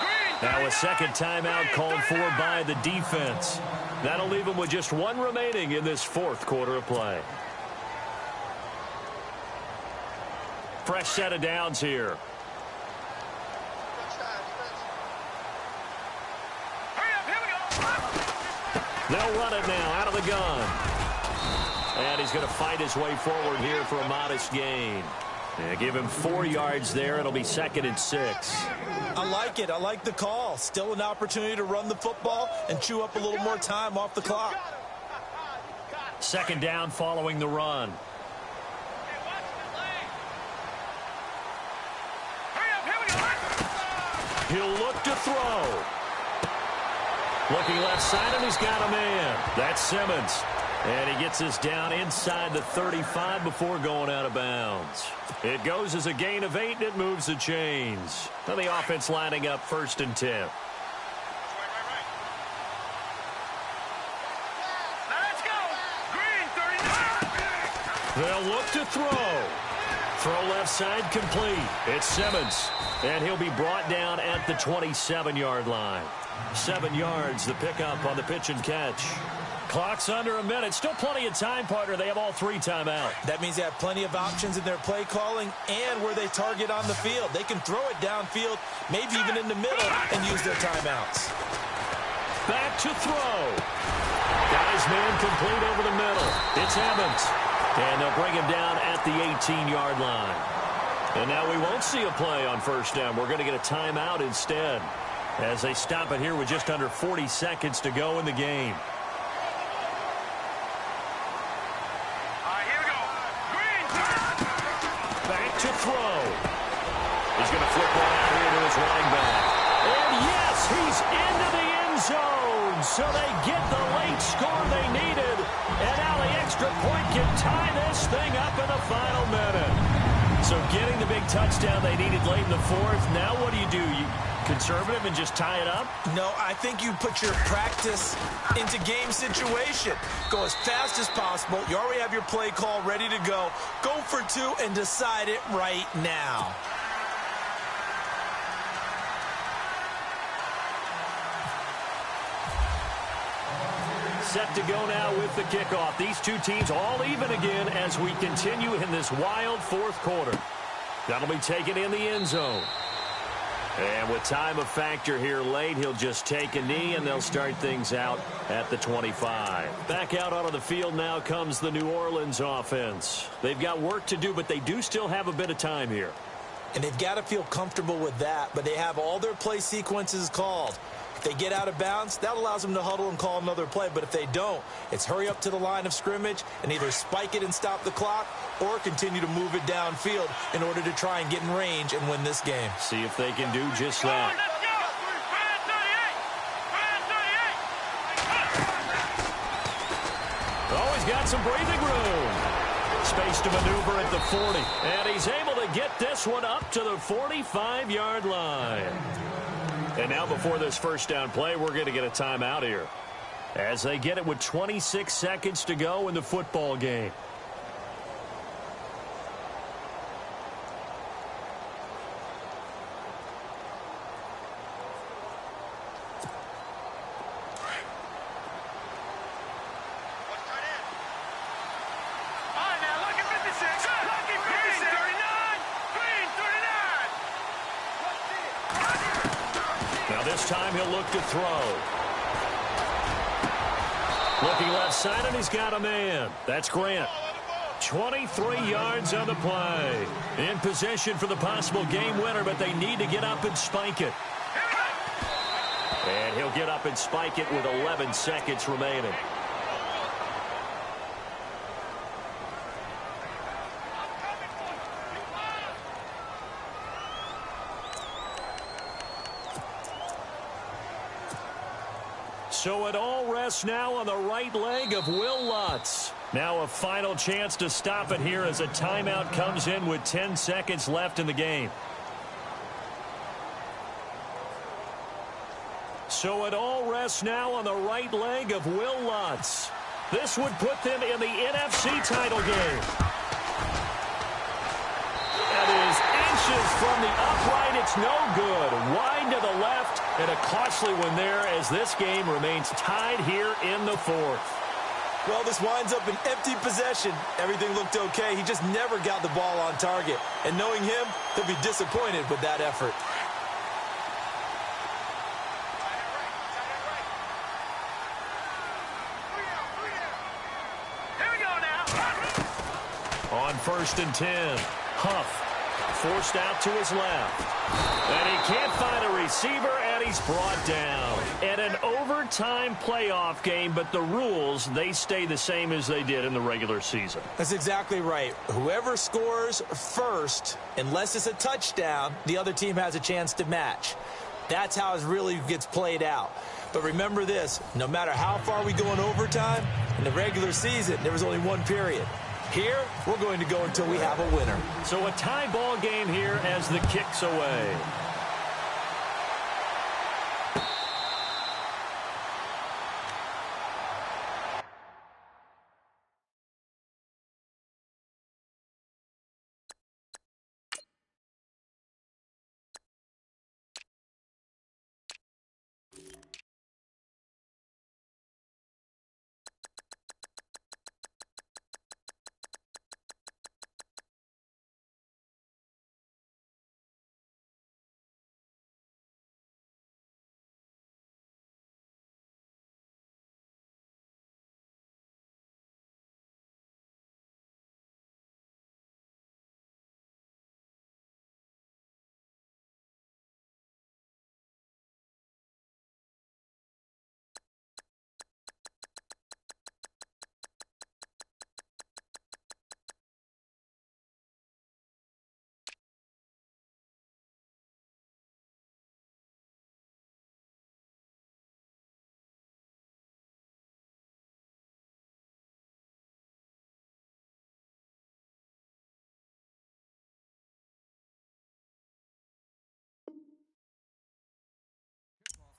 Green. Now a second timeout called for by the defense. That'll leave them with just 1 remaining in this 4th quarter of play. Fresh set of downs here. They'll run it now out of the gun. And he's going to fight his way forward here for a modest gain. Yeah, give him 4 yards there. It'll be 2nd and 6. I like it. I like the call. Still an opportunity to run the football and chew up a little more time off the clock. 2nd down following the run. He'll look to throw. Looking left side, and he's got a man. That's Simmons. And he gets this down inside the 35 before going out of bounds. It goes as a gain of 8, and it moves the chains. Now the offense lining up 1st and 10. Let's go. Green 39. They'll look to throw. Throw left side complete. It's Simmons. And he'll be brought down at the 27-yard line. 7 yards, the pickup on the pitch and catch. Clock's under a minute. Still plenty of time, partner. They have all 3 timeout. That means they have plenty of options in their play calling and where they target on the field. They can throw it downfield, maybe even in the middle, and use their timeouts. Back to throw. Got his man complete over the middle. It's Evans. And they'll bring him down at the 18-yard line. And now we won't see a play on first down. We're going to get a timeout instead as they stop it here with just under 40 seconds to go in the game. Here we go. Green. Back to throw. He's going to flip one out here to his running back. And yes, he's into the end zone. So they get the late score they needed. And now the extra point can tie this thing up in the final minute. So getting the big touchdown they needed late in the fourth. Now what do? You conservative and just tie it up? No, I think you put your practice into game situation. Go as fast as possible. You already have your play call ready to go. Go for two and decide it right now. Set to go now with the kickoff. These two teams all even again as we continue in this wild fourth quarter. That'll be taken in the end zone. And with time of factor here late, he'll just take a knee, and they'll start things out at the 25. Back out onto the field now comes the New Orleans offense. They've got work to do, but they do still have a bit of time here. And they've got to feel comfortable with that, but they have all their play sequences called. If they get out of bounds, that allows them to huddle and call another play. But if they don't, it's hurry up to the line of scrimmage and either spike it and stop the clock or continue to move it downfield in order to try and get in range and win this game. See if they can do just that. Let's go. Oh, he's got some breathing room. Space to maneuver at the 40. And he's able to get this one up to the 45-yard line. And now before this first down play, we're going to get a timeout here as they get it with 26 seconds to go in the football game. Now this time he'll look to throw. Looking left side, and he's got a man. That's Grant. 23 yards on the play. In position for the possible game winner, but they need to get up and spike it. And he'll get up and spike it with 11 seconds remaining. So it all rests now on the right leg of Will Lutz. Now a final chance to stop it here as a timeout comes in with 10 seconds left in the game. So it all rests now on the right leg of Will Lutz. This would put them in the NFC title game. That is inches from the upright. It's no good. Wide to the left, and a costly one there as this game remains tied here in the fourth. Well, this winds up an empty possession. Everything looked okay. He just never got the ball on target. And knowing him, he'll be disappointed with that effort. Here we go now. On 1st and 10, Huff forced out to his left. And he can't find a receiver, and he's brought down. And an overtime playoff game, but the rules, they stay the same as they did in the regular season. That's exactly right. Whoever scores first, unless it's a touchdown, the other team has a chance to match. That's how it really gets played out. But remember this, no matter how far we go in overtime, in the regular season, there was only one period. Here, we're going to go until we have a winner. So a tie ball game here as the kick's away.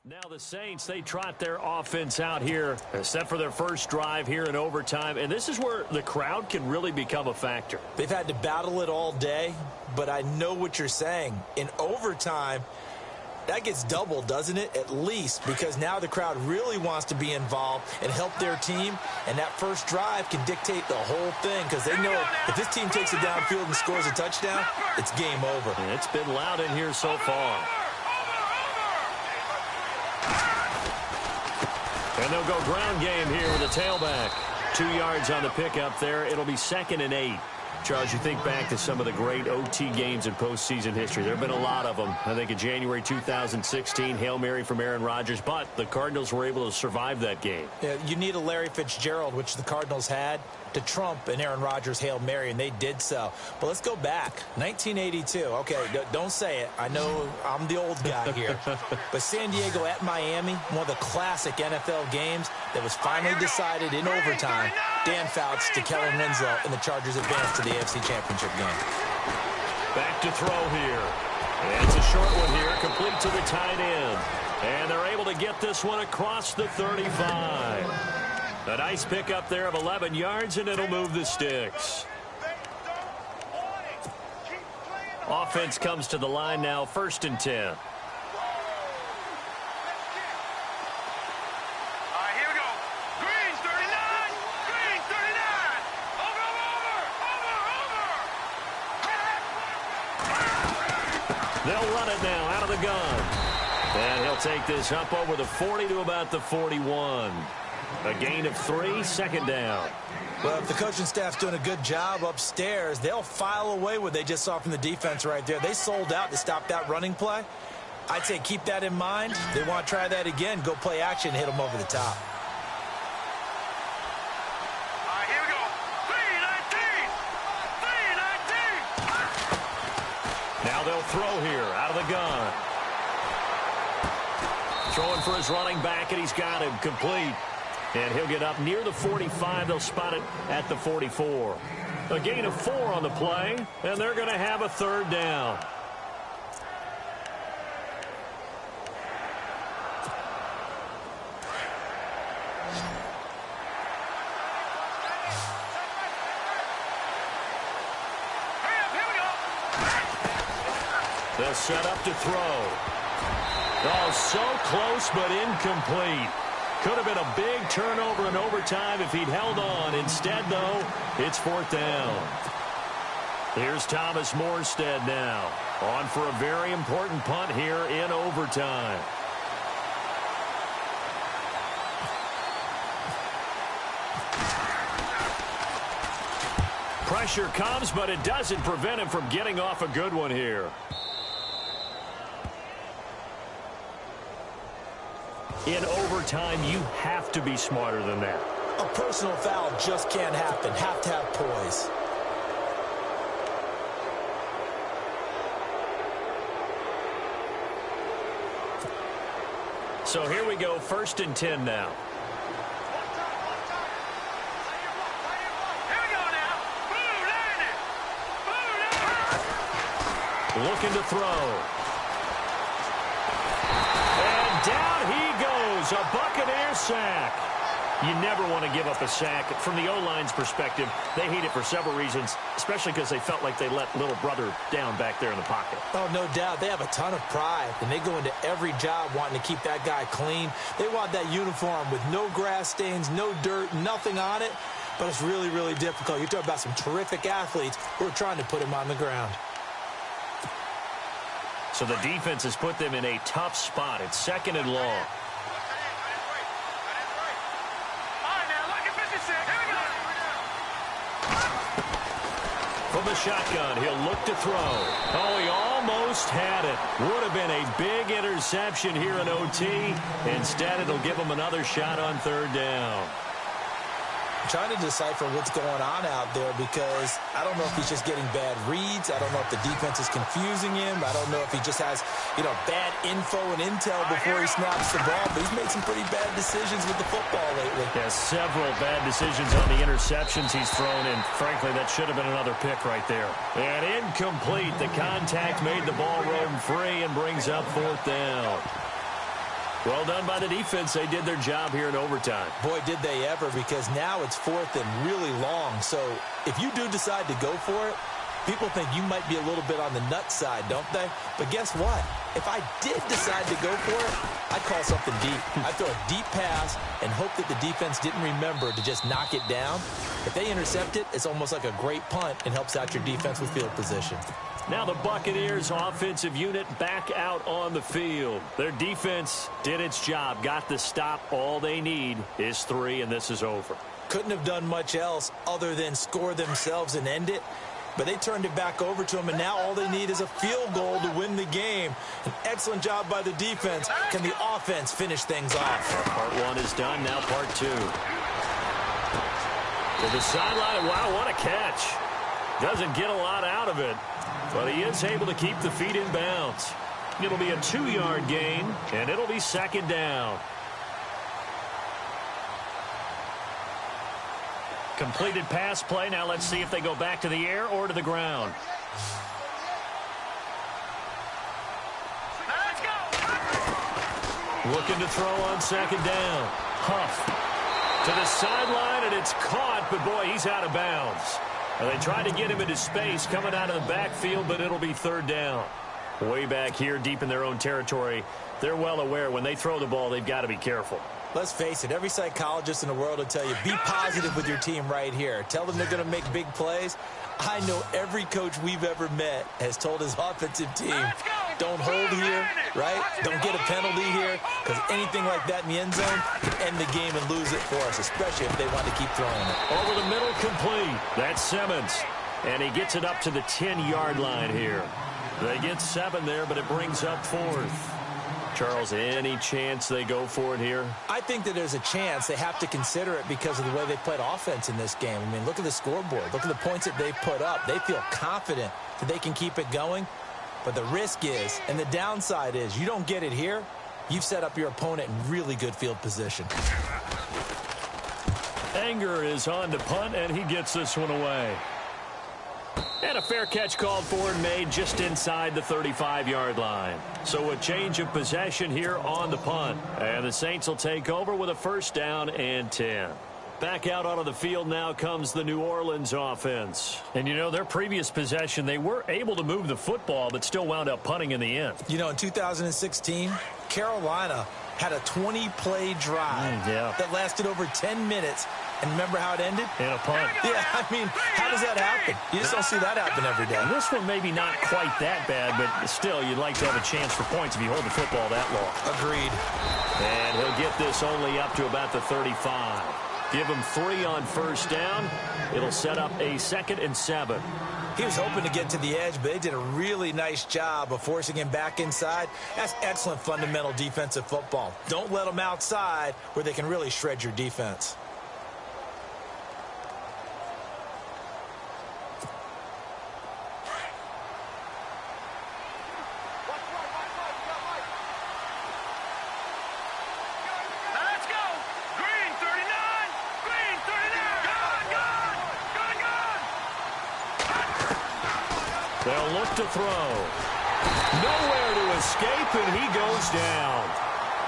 Now the Saints, they trot their offense out here, set for their first drive here in overtime, and this is where the crowd can really become a factor. They've had to battle it all day, but I know what you're saying. In overtime, that gets doubled, doesn't it? At least, because now the crowd really wants to be involved and help their team, and that first drive can dictate the whole thing because they know if this team takes it downfield and scores a touchdown, it's game over. And it's been loud in here so far. And they'll go ground game here with a tailback. 2 yards on the pickup there. It'll be 2nd and 8. Charles, you think back to some of the great OT games in postseason history. There have been a lot of them. I think in January 2016, Hail Mary from Aaron Rodgers, but the Cardinals were able to survive that game. Yeah, you need a Larry Fitzgerald, which the Cardinals had, to trump an Aaron Rodgers Hail Mary, and they did so. But let's go back. 1982. Okay, don't say it. I know I'm the old guy here. But San Diego at Miami, one of the classic NFL games that was finally decided in overtime. Dan Fouts to Kellen Winslow, and the Chargers advanced to the AFC Championship game. Back to throw here. And it's a short one here, complete to the tight end. And they're able to get this one across the 35. A nice pickup there of 11 yards, and it'll move the sticks. Offense comes to the line now, 1st and 10. They'll run it now out of the gun. And he'll take this up over the 40 to about the 41. A gain of 3, 2nd down. Well, if the coaching staff's doing a good job upstairs, they'll file away what they just saw from the defense right there. They sold out to stop that running play. I'd say keep that in mind. They want to try that again. Go play action, hit them over the top. All right, here we go. 3-19. Now they'll throw here out of the gun. Throwing for his running back, and he's got him complete. And he'll get up near the 45. They'll spot it at the 44. A gain of 4 on the play, and they're going to have a 3rd down. They'll set up to throw. Oh, so close but incomplete. Could have been a big turnover in overtime if he'd held on. Instead, though, it's 4th down. Here's Thomas Morstead now. On for a very important punt here in overtime. Pressure comes, but it doesn't prevent him from getting off a good one here. In overtime, you have to be smarter than that. A personal foul just can't happen. Have to have poise. So here we go, 1st and 10 now. Here we go now. Blue landed. Blue landed. Looking to throw. And down he goes, a Buccaneer sack. You never want to give up a sack. From the O-line's perspective, they hate it for several reasons, especially because they felt like they let little brother down back there in the pocket. Oh, no doubt. They have a ton of pride, and they go into every job wanting to keep that guy clean. They want that uniform with no grass stains, no dirt, nothing on it, but it's really, really difficult. You're talking about some terrific athletes who are trying to put him on the ground. So the defense has put them in a tough spot. It's 2nd and long. From the shotgun, he'll look to throw. Oh, he almost had it. Would have been a big interception here in OT. Instead, it'll give him another shot on 3rd down. I'm trying to decipher what's going on out there because I don't know if he's just getting bad reads. I don't know if the defense is confusing him. I don't know if he just has, bad info and intel before he snaps the ball. But he's made some pretty bad decisions with the football lately. Yeah, several bad decisions on the interceptions he's thrown, and frankly, that should have been another pick right there. And incomplete. The contact made the ball roam free and brings up 4th down. Well done by the defense. They did their job here in overtime. Boy, did they ever, because now it's 4th and really long. So if you do decide to go for it, people think you might be a little bit on the nut side, don't they? But guess what? If I did decide to go for it, I'd call something deep. I'd throw a deep pass and hope that the defense didn't remember to just knock it down. If they intercept it, it's almost like a great punt and helps out your defense with field position. Now the Buccaneers offensive unit back out on the field. Their defense did its job, got the stop. All they need is 3, and this is over. Couldn't have done much else other than score themselves and end it. But they turned it back over to them, and now all they need is a field goal to win the game. An excellent job by the defense. Can the offense finish things off? Part 1 is done, now part 2. To the sideline, wow, what a catch. Doesn't get a lot out of it, but he is able to keep the feet in bounds. It'll be a 2-yard gain, and it'll be 2nd down. Completed pass play. Now let's see if they go back to the air or to the ground. Let's go. Looking to throw on 2nd down. Huff to the sideline, and it's caught, but boy, he's out of bounds. They tried to get him into space coming out of the backfield, but it'll be 3rd down. Way back here, deep in their own territory, they're well aware when they throw the ball, they've got to be careful. Let's face it, every psychologist in the world will tell you, be positive with your team right here. Tell them they're going to make big plays. I know every coach we've ever met has told his offensive team, don't hold here, right? Don't get a penalty here, because anything like that in the end zone can end the game and lose it for us, especially if they want to keep throwing it. Over the middle, complete. That's Simmons. And he gets it up to the 10-yard line here. They get 7 there, but it brings up 4th. Charles, any chance they go for it here? I think that there's a chance. They have to consider it because of the way they played offense in this game. I mean, look at the scoreboard. Look at the points that they put up. They feel confident that they can keep it going. But the risk is, and the downside is, you don't get it here, you've set up your opponent in really good field position. Anger is on to punt, and he gets this one away. And a fair catch called for and made just inside the 35-yard line. So a change of possession here on the punt. And the Saints will take over with a 1st down and 10. Back out onto the field now comes the New Orleans offense. And, you know, their previous possession, they were able to move the football, but still wound up punting in the end. You know, in 2016, Carolina had a 20-play drive that lasted over 10 minutes. And remember how it ended? In a punt. Yeah, I mean, how does that happen? You just don't see that happen every day. This one maybe not quite that bad, but still, you'd like to have a chance for points if you hold the football that long. Agreed. And he'll get this only up to about the 35. Give him 3 on 1st down. It'll set up a 2nd and 7. He was hoping to get to the edge, but they did a really nice job of forcing him back inside. That's excellent fundamental defensive football. Don't let them outside where they can really shred your defense. They'll look to throw. Nowhere to escape, and he goes down.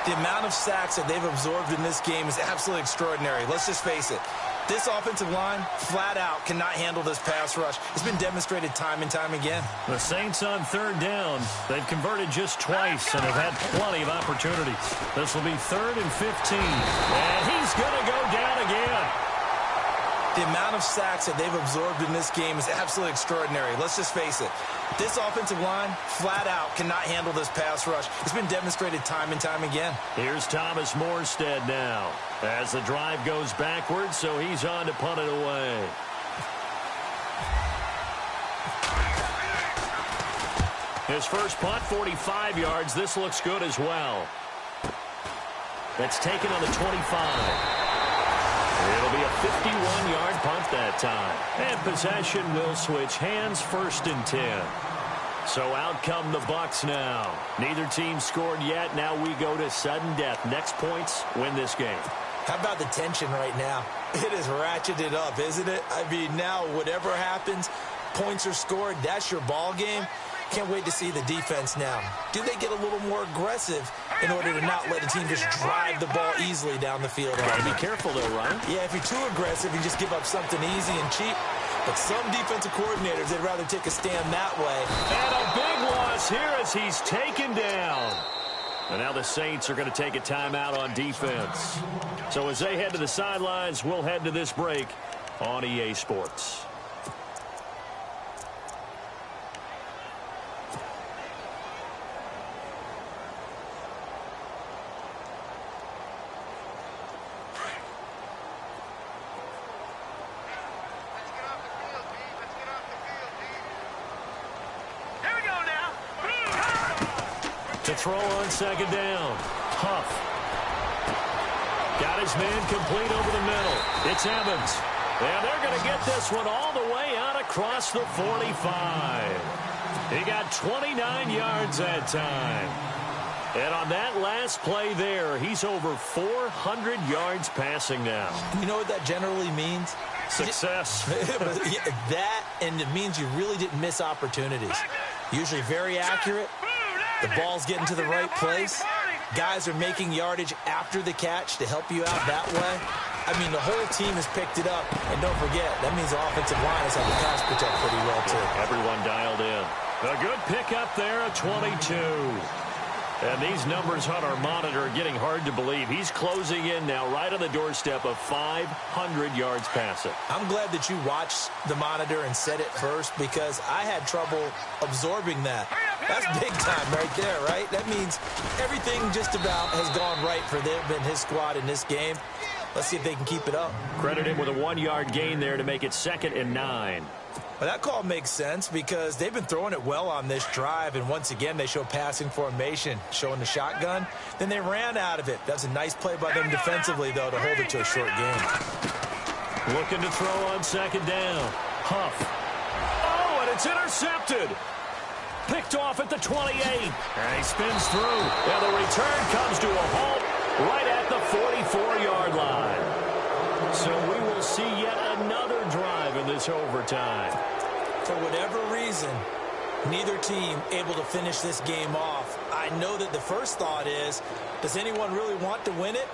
The amount of sacks that they've absorbed in this game is absolutely extraordinary. Let's just face it. This offensive line, flat out, cannot handle this pass rush. It's been demonstrated time and time again. The Saints on 3rd down. They've converted just twice and have had plenty of opportunities. This will be 3rd and 15. And he's going to go down again. The amount of sacks that they've absorbed in this game is absolutely extraordinary. Let's just face it. This offensive line, flat out, cannot handle this pass rush. It's been demonstrated time and time again. Here's Thomas Morstead now as the drive goes backwards, so he's on to punt it away. His first punt, 45 yards. This looks good as well. That's taken on the 25. It'll be a 51-yard punt that time. And possession will switch hands, 1st and 10. So out come the Bucs now. Neither team scored yet. Now we go to sudden death. Next points win this game. How about the tension right now? It is ratcheted up, isn't it? I mean, now whatever happens, points are scored. That's your ball game. Can't wait to see the defense now. Do they get a little more aggressive in order to not let the team just drive the ball easily down the field? Gotta be careful, though, Ryan. Yeah, if you're too aggressive, you just give up something easy and cheap. But some defensive coordinators, they'd rather take a stand that way. And a big loss here as he's taken down. And now the Saints are going to take a timeout on defense. So as they head to the sidelines, we'll head to this break on EA Sports. To throw on second down. Huff. Got his man complete over the middle. It's Evans. And they're going to get this one all the way out across the 45. He got 29 yards that time. And on that last play there, he's over 400 yards passing now. You know what that generally means? Success. That, and it means you really didn't miss opportunities. Usually very accurate. The ball's getting to the right place. Guys are making yardage after the catch to help you out that way. I mean, the whole team has picked it up. And don't forget, that means the offensive line has had to pass protect pretty well, too. Everyone dialed in. A good pickup there, a 22. And these numbers on our monitor are getting hard to believe. He's closing in now right on the doorstep of 500 yards passing. I'm glad that you watched the monitor and said it first because I had trouble absorbing that. That's big time right there, right? That means everything just about has gone right for them and his squad in this game. Let's see if they can keep it up. Credit him with a 1-yard gain there to make it 2nd and 9. Well, that call makes sense because they've been throwing it well on this drive, and once again, they show passing formation, showing the shotgun. Then they ran out of it. That's a nice play by them defensively, though, to hold it to a short game. Looking to throw on 2nd down. Huff. Oh, and it's intercepted. Picked off at the 28. And he spins through. Now the return comes to a halt right at the 44-yard line. So we will see yet another drive in this overtime. For whatever reason, neither team able to finish this game off. I know that the first thought is, does anyone really want to win it?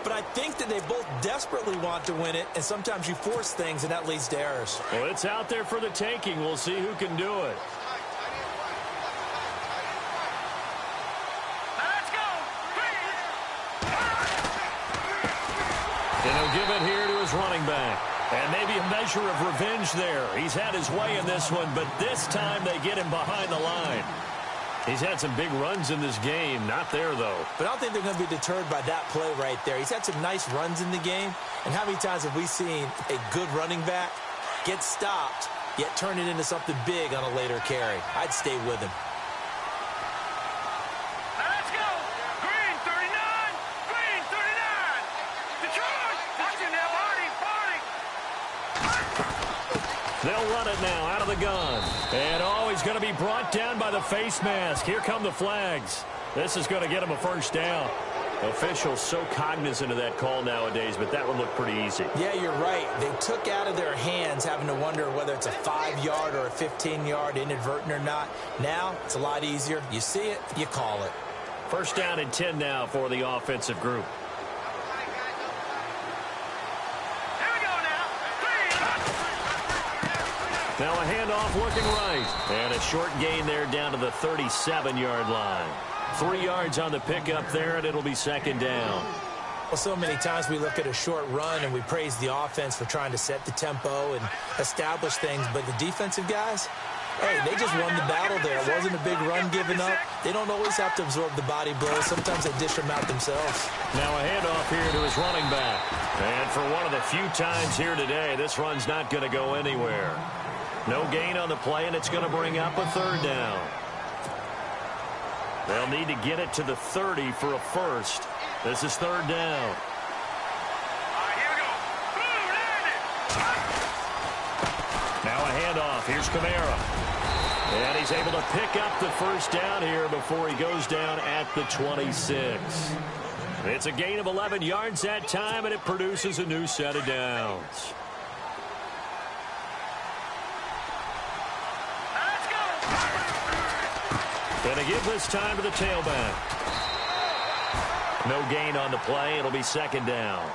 But I think that they both desperately want to win it, and sometimes you force things, and that leads to errors. Well, it's out there for the taking. We'll see who can do it. And he'll give it here to his running back. And maybe a measure of revenge there. He's had his way in this one, but this time they get him behind the line. He's had some big runs in this game. Not there, though. But I don't think they're going to be deterred by that play right there. He's had some nice runs in the game. And how many times have we seen a good running back get stopped, yet turn it into something big on a later carry? I'd stay with him. Let's go. Green 39. Green 39. Detroit. Watching now, Barney. They'll run it now out of the gun. And, oh, he's going to be brought down by the face mask. Here come the flags. This is going to get him a first down. Officials so cognizant of that call nowadays, but that one looked pretty easy. Yeah, you're right. They took out of their hands having to wonder whether it's a 5-yard or a 15-yard inadvertent or not. Now, it's a lot easier. You see it, you call it. First down and 10 now for the offensive group. Now a handoff looking right. And a short gain there down to the 37-yard line. 3 yards on the pickup there, and it'll be 2nd down. Well, so many times we look at a short run and we praise the offense for trying to set the tempo and establish things. But the defensive guys, hey, they just won the battle there. It wasn't a big run given up. They don't always have to absorb the body blows. Sometimes they dish them out themselves. Now a handoff here to his running back. And for one of the few times here today, this run's not going to go anywhere. No gain on the play, and it's going to bring up a 3rd down. They'll need to get it to the 30 for a first. This is 3rd down. Now a handoff. Here's Kamara. And he's able to pick up the first down here before he goes down at the 26. It's a gain of 11 yards that time, and it produces a new set of downs. give this time to the tailback. No gain on the play. It'll be second down.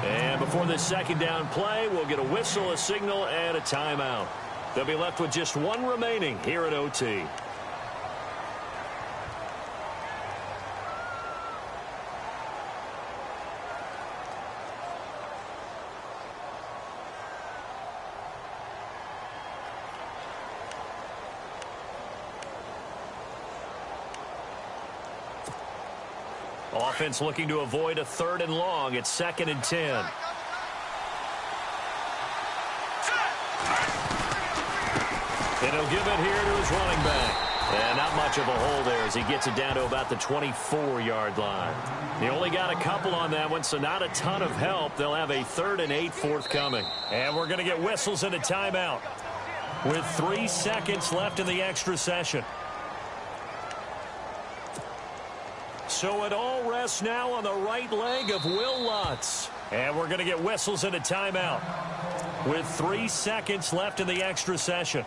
And before this second down play, we'll get a whistle, a signal, and a timeout. They'll be left with just one remaining here at OT. Offense looking to avoid a 3rd and long. It's 2nd and 10. And he'll give it here to his running back. And not much of a hole there as he gets it down to about the 24-yard line. He only got a couple on that one, so not a ton of help. They'll have a 3rd and 8 forthcoming. And we're going to get whistles and a timeout with 3 seconds left in the extra session. So it all rests now on the right leg of Will Lutz. And we're going to get whistles and a timeout with 3 seconds left in the extra session.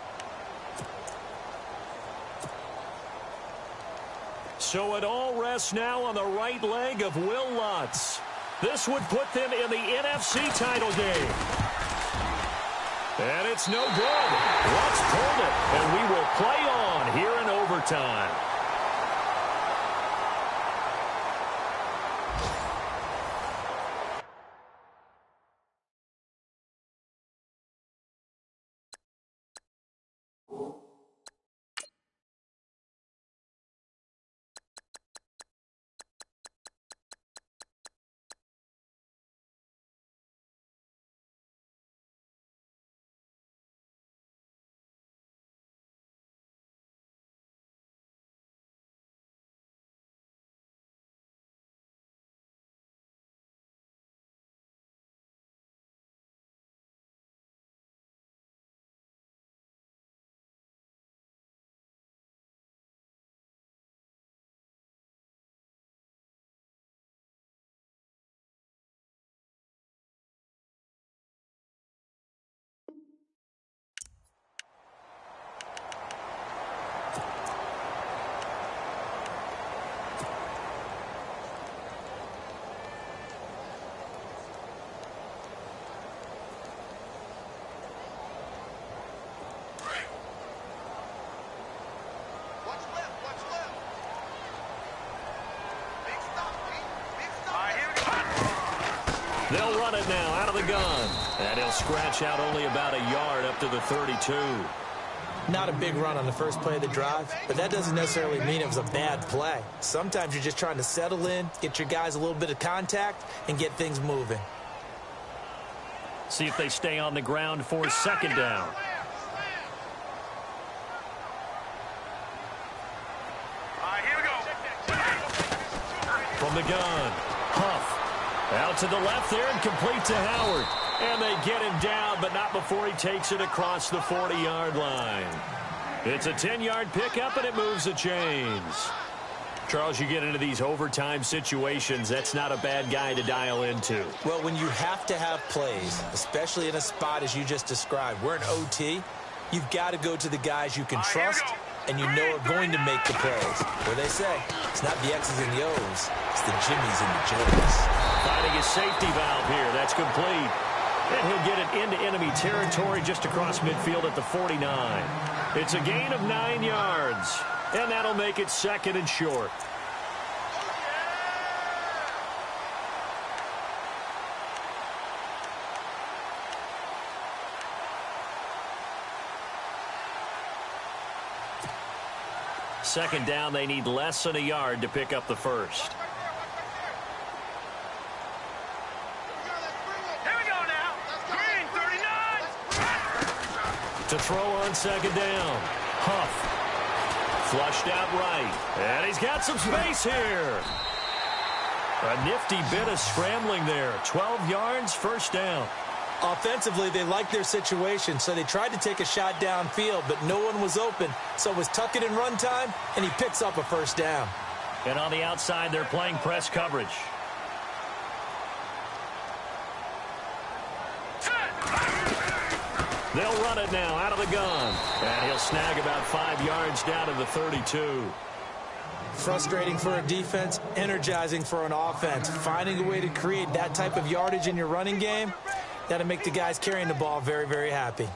So it all rests now on the right leg of Will Lutz. This would put them in the NFC title game. And it's no good. Lutz pulled it, and we will play on here in overtime. They'll run it now out of the gun. And he'll scratch out only about a yard up to the 32. Not a big run on the first play of the drive, but that doesn't necessarily mean it was a bad play. Sometimes you're just trying to settle in, get your guys a little bit of contact, and get things moving. See if they stay on the ground for second down. Here we go. From the gun, Huff. Out to the left there and complete to Howard. And they get him down, but not before he takes it across the 40-yard line. It's a 10-yard pickup, and it moves the chains. Charles, you get into these overtime situations, that's not a bad guy to dial into. Well, when you have to have plays, especially in a spot as you just described, we're in OT, you've got to go to the guys you can trust and you know are going to make the plays. Where they say, it's not the X's and the O's, it's the Jimmies and the Joes. Finding his safety valve here, that's complete. And he'll get it into enemy territory just across midfield at the 49. It's a gain of 9 yards. And that'll make it second and short. Second down, they need less than a yard to pick up the first. Here we go now. Green, 39. To throw on second down. Huff. Flushed out right. And he's got some space here. A nifty bit of scrambling there. 12 yards, first down. Offensively, they liked their situation, so they tried to take a shot downfield, but no one was open. So it was tuck it in run time, and he picks up a first down. And on the outside, they're playing press coverage. They'll run it now out of the gun. And he'll snag about 5 yards down to the 32. Frustrating for a defense, energizing for an offense. Finding a way to create that type of yardage in your running game, that'll make the guys carrying the ball very, very happy.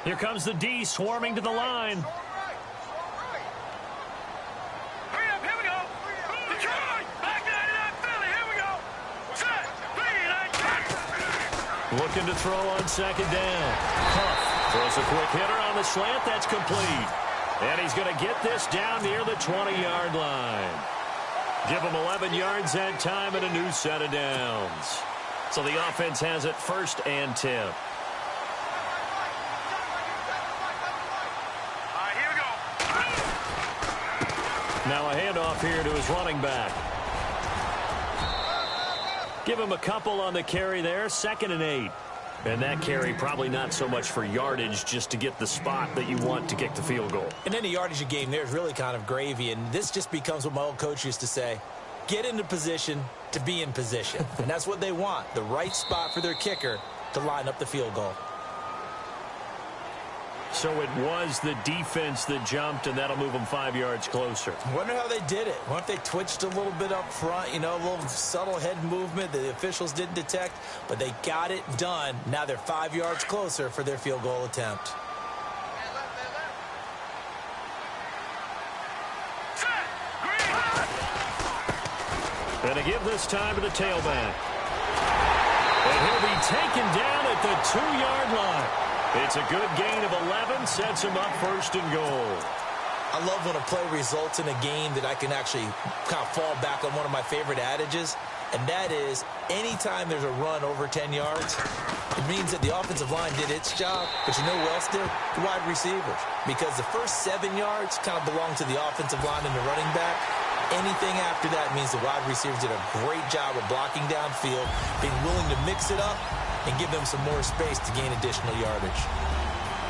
Here comes the D swarming to the line. Hurry up, here we go. Detroit, back 99 Philly, here we go. Set, lead, and catch. Looking to throw on second down. Huff throws a quick hitter on the slant. That's complete. And he's going to get this down near the 20-yard line. Give him 11 yards that time and a new set of downs. So the offense has it 1st and 10. Now a handoff here to his running back. Give him a couple on the carry there, 2nd and 8. And that carry probably not so much for yardage, just to get the spot that you want to kick the field goal. And any yardage game there is really kind of gravy, and this just becomes what my old coach used to say, get into position to be in position. And that's what they want, the right spot for their kicker to line up the field goal. So it was the defense that jumped, and that'll move them 5 yards closer. I wonder how they did it. I wonder if they twitched a little bit up front, you know, a little subtle head movement that the officials didn't detect, but they got it done. Now they're 5 yards closer for their field goal attempt. And to give this time to the tailback. And he'll be taken down at the 2-yard line. It's a good gain of 11, sets him up 1st and goal. I love when a play results in a game that I can actually kind of fall back on one of my favorite adages, and that is anytime there's a run over 10 yards, it means that the offensive line did its job, but you know who else did? The wide receivers. Because the first 7 yards kind of belong to the offensive line and the running back. Anything after that means the wide receivers did a great job of blocking downfield, being willing to mix it up, and give them some more space to gain additional yardage.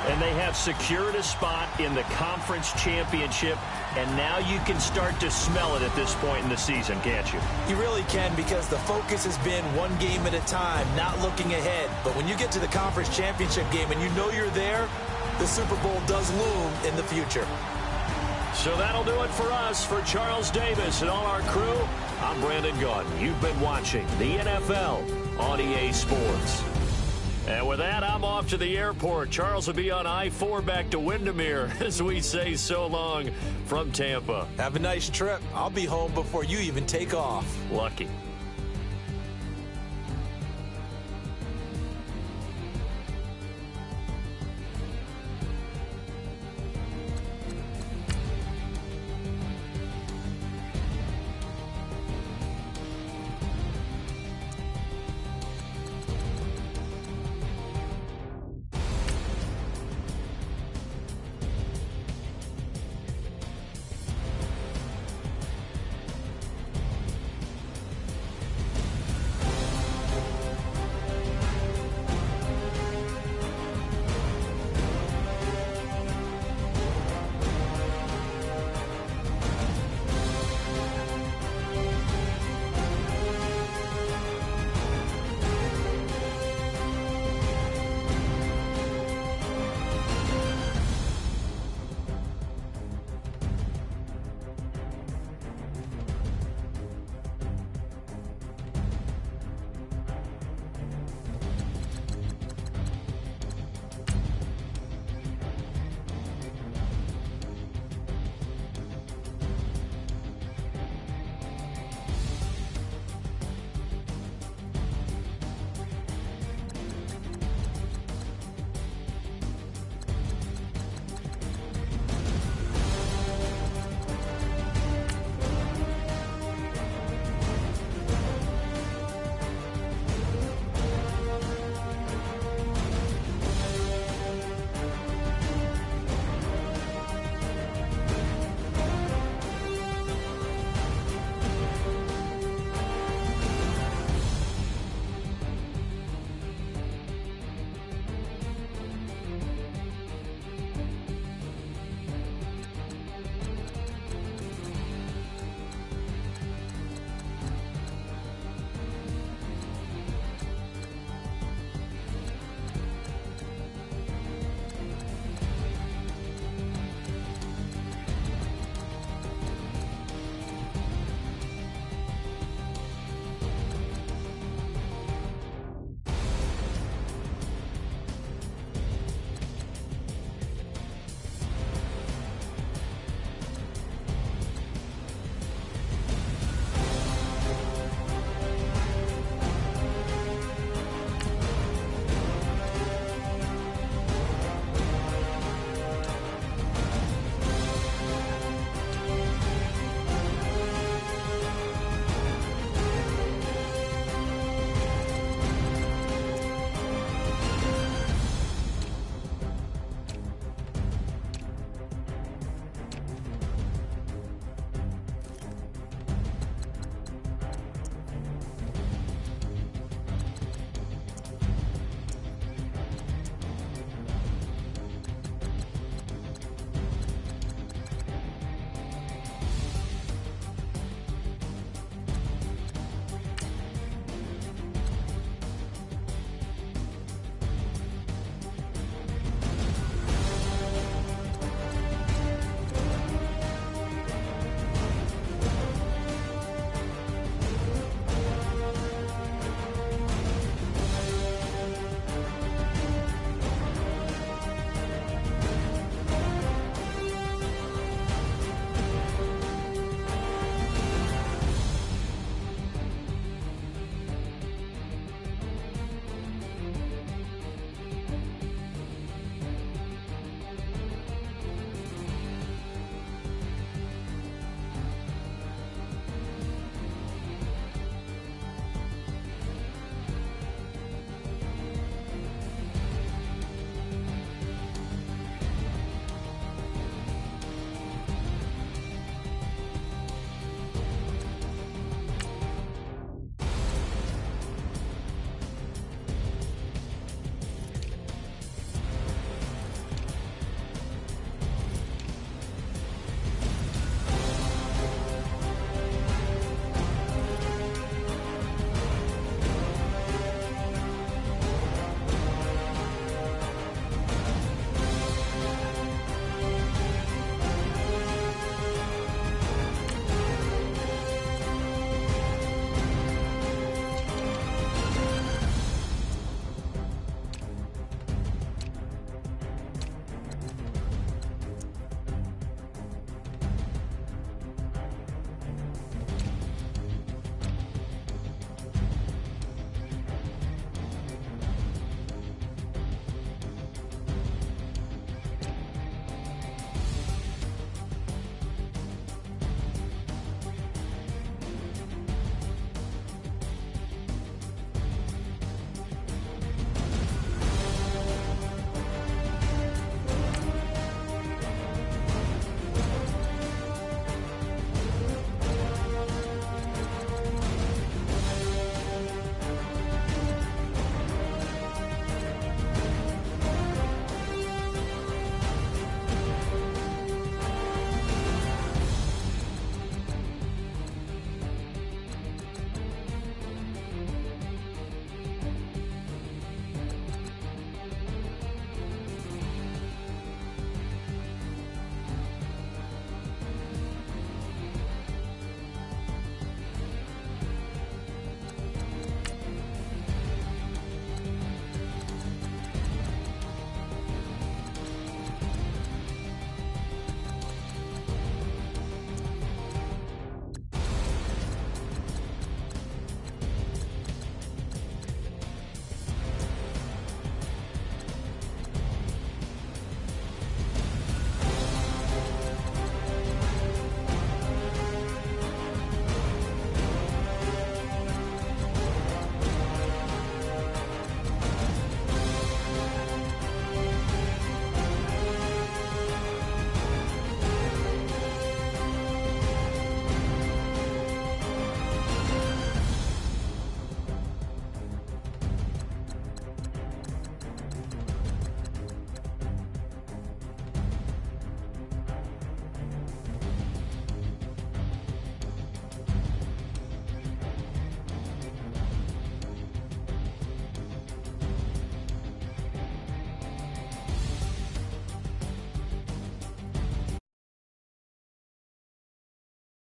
And they have secured a spot in the conference championship, and now you can start to smell it at this point in the season, can't you? You really can, because the focus has been one game at a time, not looking ahead. But when you get to the conference championship game and you know you're there, the Super Bowl does loom in the future. So that'll do it for us. For Charles Davis and all our crew, I'm Brandon Gaudin. You've been watching the NFL on EA Sports. And with that, I'm off to the airport. Charles will be on I-4 back to Windermere as we say so long from Tampa. Have a nice trip. I'll be home before you even take off. Lucky.